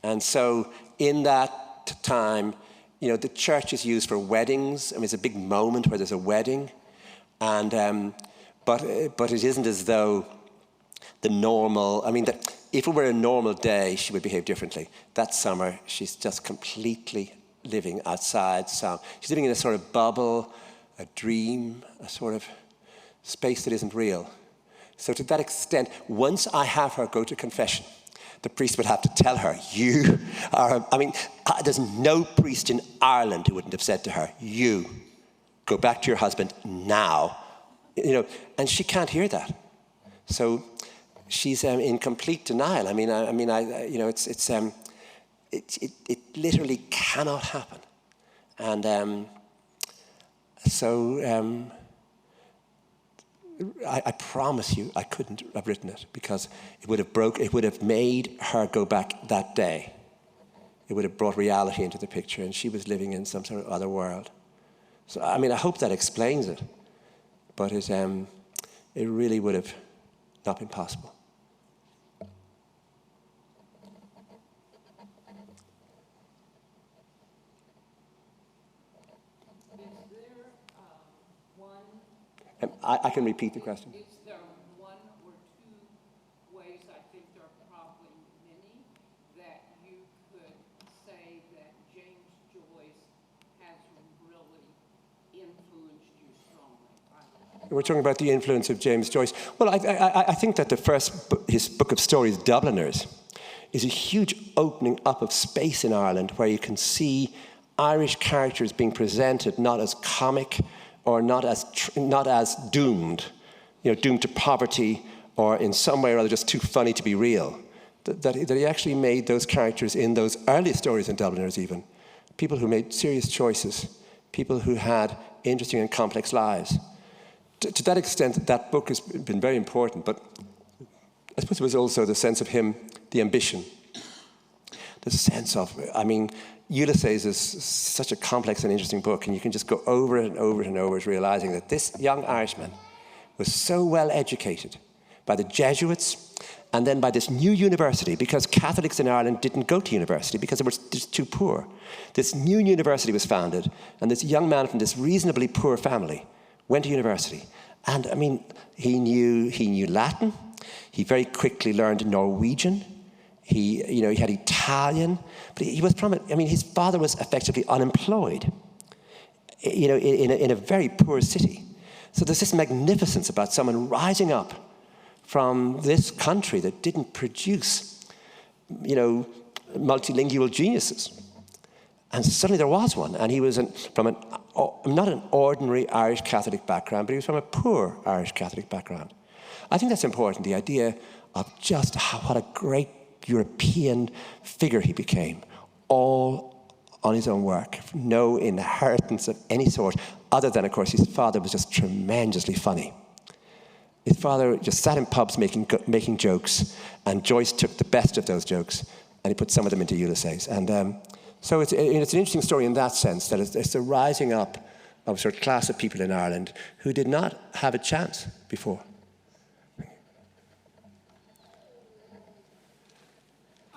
And so in that time, you know, the church is used for weddings. I mean, it's a big moment where there's a wedding. And but it isn't as though the normal, I mean, that if it were a normal day, she would behave differently. That summer, she's just completely living outside. So she's living in a sort of bubble, a dream, a sort of space that isn't real. So to that extent, once I have her go to confession, the priest would have to tell her, you are, I mean, there's no priest in Ireland who wouldn't have said to her, you go back to your husband now. You know, and she can't hear that. So she's in complete denial. I mean, you know, it literally cannot happen. And I promise you, I couldn't have written it because it would have made her go back that day. It would have brought reality into the picture, and she was living in some sort of other world. So, I mean, I hope that explains it, but it really would have not been possible. I can repeat the question. Is there one or two ways, I think there are probably many, that you could say that James Joyce has really influenced you strongly? We're talking about the influence of James Joyce. Well, I think that his book of stories, Dubliners, is a huge opening up of space in Ireland where you can see Irish characters being presented not as comic or not as doomed, you know, doomed to poverty or in some way or other just too funny to be real. That he actually made those characters in those early stories in Dubliners even, people who made serious choices, people who had interesting and complex lives. To that extent, that book has been very important, but I suppose it was also the sense of him, the ambition, the sense of, I mean, Ulysses is such a complex and interesting book, and you can just go over it and over it and over it, realizing that this young Irishman was so well educated by the Jesuits and then by this new university, because Catholics in Ireland didn't go to university because they were just too poor. This new university was founded, and this young man from this reasonably poor family went to university. And I mean, he knew Latin. He very quickly learned Norwegian. He had Italian, but he was his father was effectively unemployed, in a very poor city. So there's this magnificence about someone rising up from this country that didn't produce, multilingual geniuses. And suddenly there was one, and he was not an ordinary Irish Catholic background, but he was from a poor Irish Catholic background. I think that's important, the idea of just what a great European figure he became, all on his own work, no inheritance of any sort, other than, of course, his father was just tremendously funny. His father just sat in pubs making jokes, and Joyce took the best of those jokes, and he put some of them into Ulysses. And so it's an interesting story in that sense, that it's the rising up of a sort of class of people in Ireland who did not have a chance before.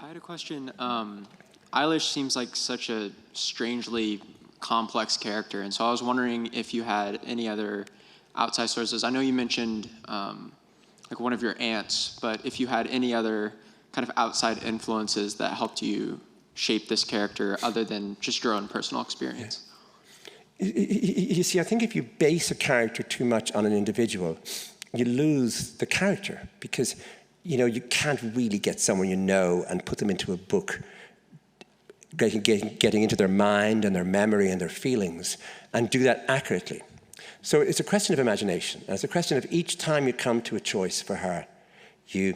I had a question. Eilish seems like such a strangely complex character, and so I was wondering if you had any other outside sources. I know you mentioned like one of your aunts, but if you had any other kind of outside influences that helped you shape this character other than just your own personal experience. Yeah. You see, I think if you base a character too much on an individual, you lose the character, because you can't really get someone and put them into a book, getting into their mind and their memory and their feelings, and do that accurately. So it's a question of imagination. And it's a question of each time you come to a choice for her, you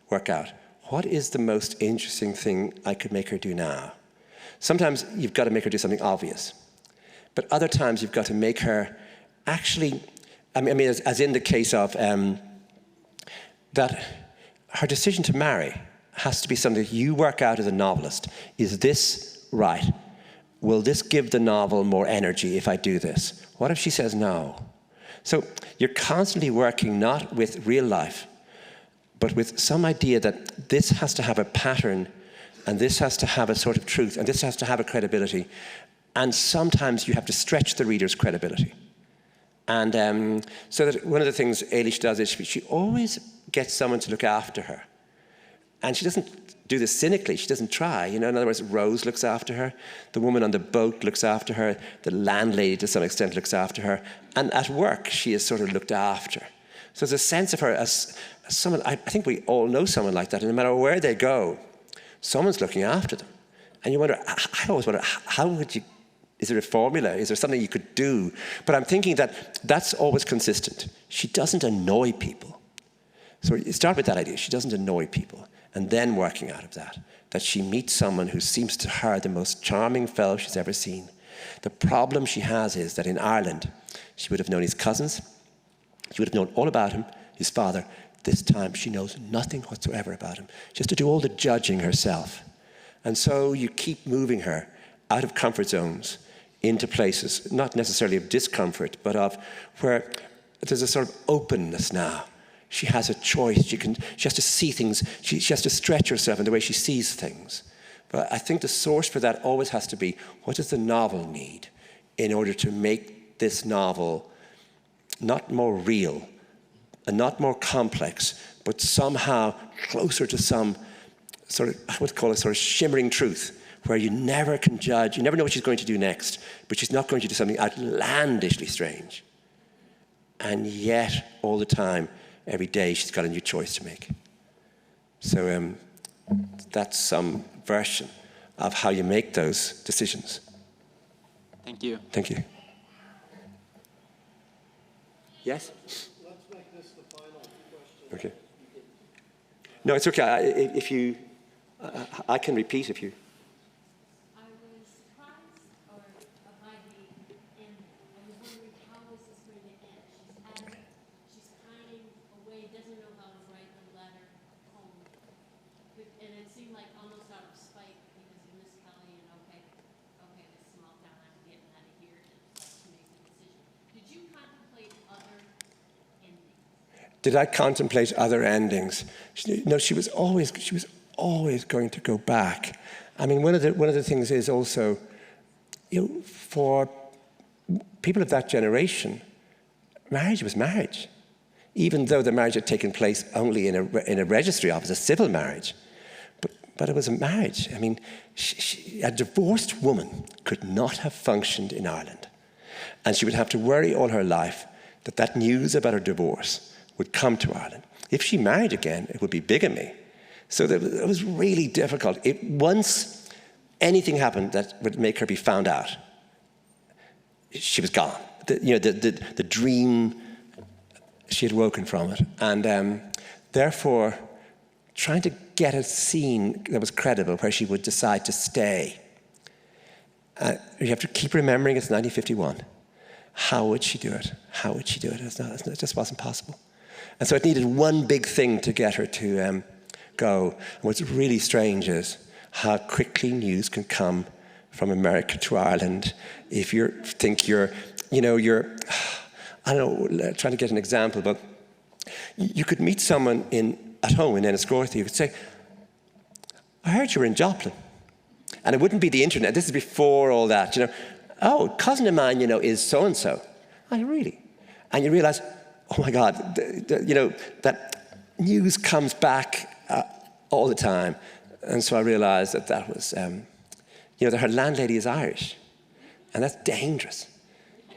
work out, what is the most interesting thing I could make her do now? Sometimes you've got to make her do something obvious. But other times you've got to make her actually, as in the case of that her decision to marry has to be something that you work out as a novelist. Is this right? Will this give the novel more energy if I do this? What if she says no? So you're constantly working not with real life, but with some idea that this has to have a pattern, and this has to have a sort of truth, and this has to have a credibility. And sometimes you have to stretch the reader's credibility. And so that one of the things Eilish does is she always gets someone to look after her. And she doesn't do this cynically. She doesn't try. In other words, Rose looks after her. The woman on the boat looks after her. The landlady, to some extent, looks after her. And at work, she is sort of looked after. So there's a sense of her as someone, I think we all know someone like that. And no matter where they go, someone's looking after them. And you wonder, I always wonder, how would you, is there a formula? Is there something you could do? But I'm thinking that that's always consistent. She doesn't annoy people. So you start with that idea. She doesn't annoy people. And then working out of that she meets someone who seems to her the most charming fellow she's ever seen. The problem she has is that in Ireland, she would have known his cousins. She would have known all about him, his father. This time, she knows nothing whatsoever about him. She has to do all the judging herself. And so you keep moving her out of comfort zones into places, not necessarily of discomfort, but of where there's a sort of openness now. She has a choice. She has to see things. She has to stretch herself in the way she sees things. But I think the source for that always has to be, what does the novel need in order to make this novel not more real and not more complex, but somehow closer to some sort of, I would call it sort of shimmering truth, where you never can judge, you never know what she's going to do next, but she's not going to do something outlandishly strange. And yet, all the time, every day, she's got a new choice to make. So that's some version of how you make those decisions. Thank you. Thank you. Yes? Let's make this the final question. Okay. No, it's okay. If you, I can repeat if you. I was surprised by the ending. I was wondering, how is this going to end? She's crying away, doesn't know how to write the letter Did I contemplate other endings? No, she was always going to go back. I mean, one of the things is also, for people of that generation, marriage was marriage, even though the marriage had taken place only in a registry office, a civil marriage. But it was a marriage. I mean, a divorced woman could not have functioned in Ireland. And she would have to worry all her life that news about her divorce would come to Ireland. If she married again, it would be bigamy. So it was really difficult. Once anything happened that would make her be found out, she was gone. The dream, she had woken from it. And therefore, trying to get a scene that was credible where she would decide to stay. You have to keep remembering it's 1951. How would she do it? How would she do it? It just wasn't possible. And so it needed one big thing to get her to go. And what's really strange is how quickly news can come from America to Ireland. If you think you're, I don't know, trying to get an example, but you could meet someone at home in Enniscorthy. You could say, I heard you were in Joplin. And it wouldn't be the internet. This is before all that, Oh, cousin of mine, is so-and-so. Oh, really? And you realize, oh my God, that news comes back all the time. And so I realized that was, that her landlady is Irish. And that's dangerous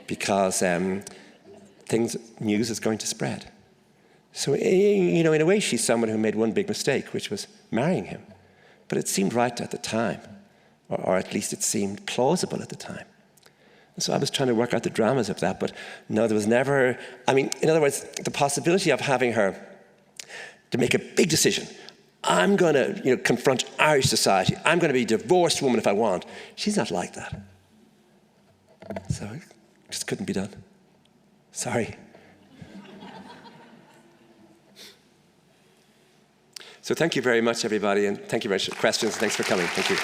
because news is going to spread. So, in a way, she's someone who made one big mistake, which was marrying him. But it seemed right at the time, or at least it seemed plausible at the time. And so I was trying to work out the dramas of that, but no, there was never, in other words, the possibility of having her to make a big decision. I'm going to, confront Irish society. I'm going to be a divorced woman if I want. She's not like that. So it just couldn't be done. Sorry. So thank you very much, everybody, and thank you very much for questions. Thanks for coming. Thank you.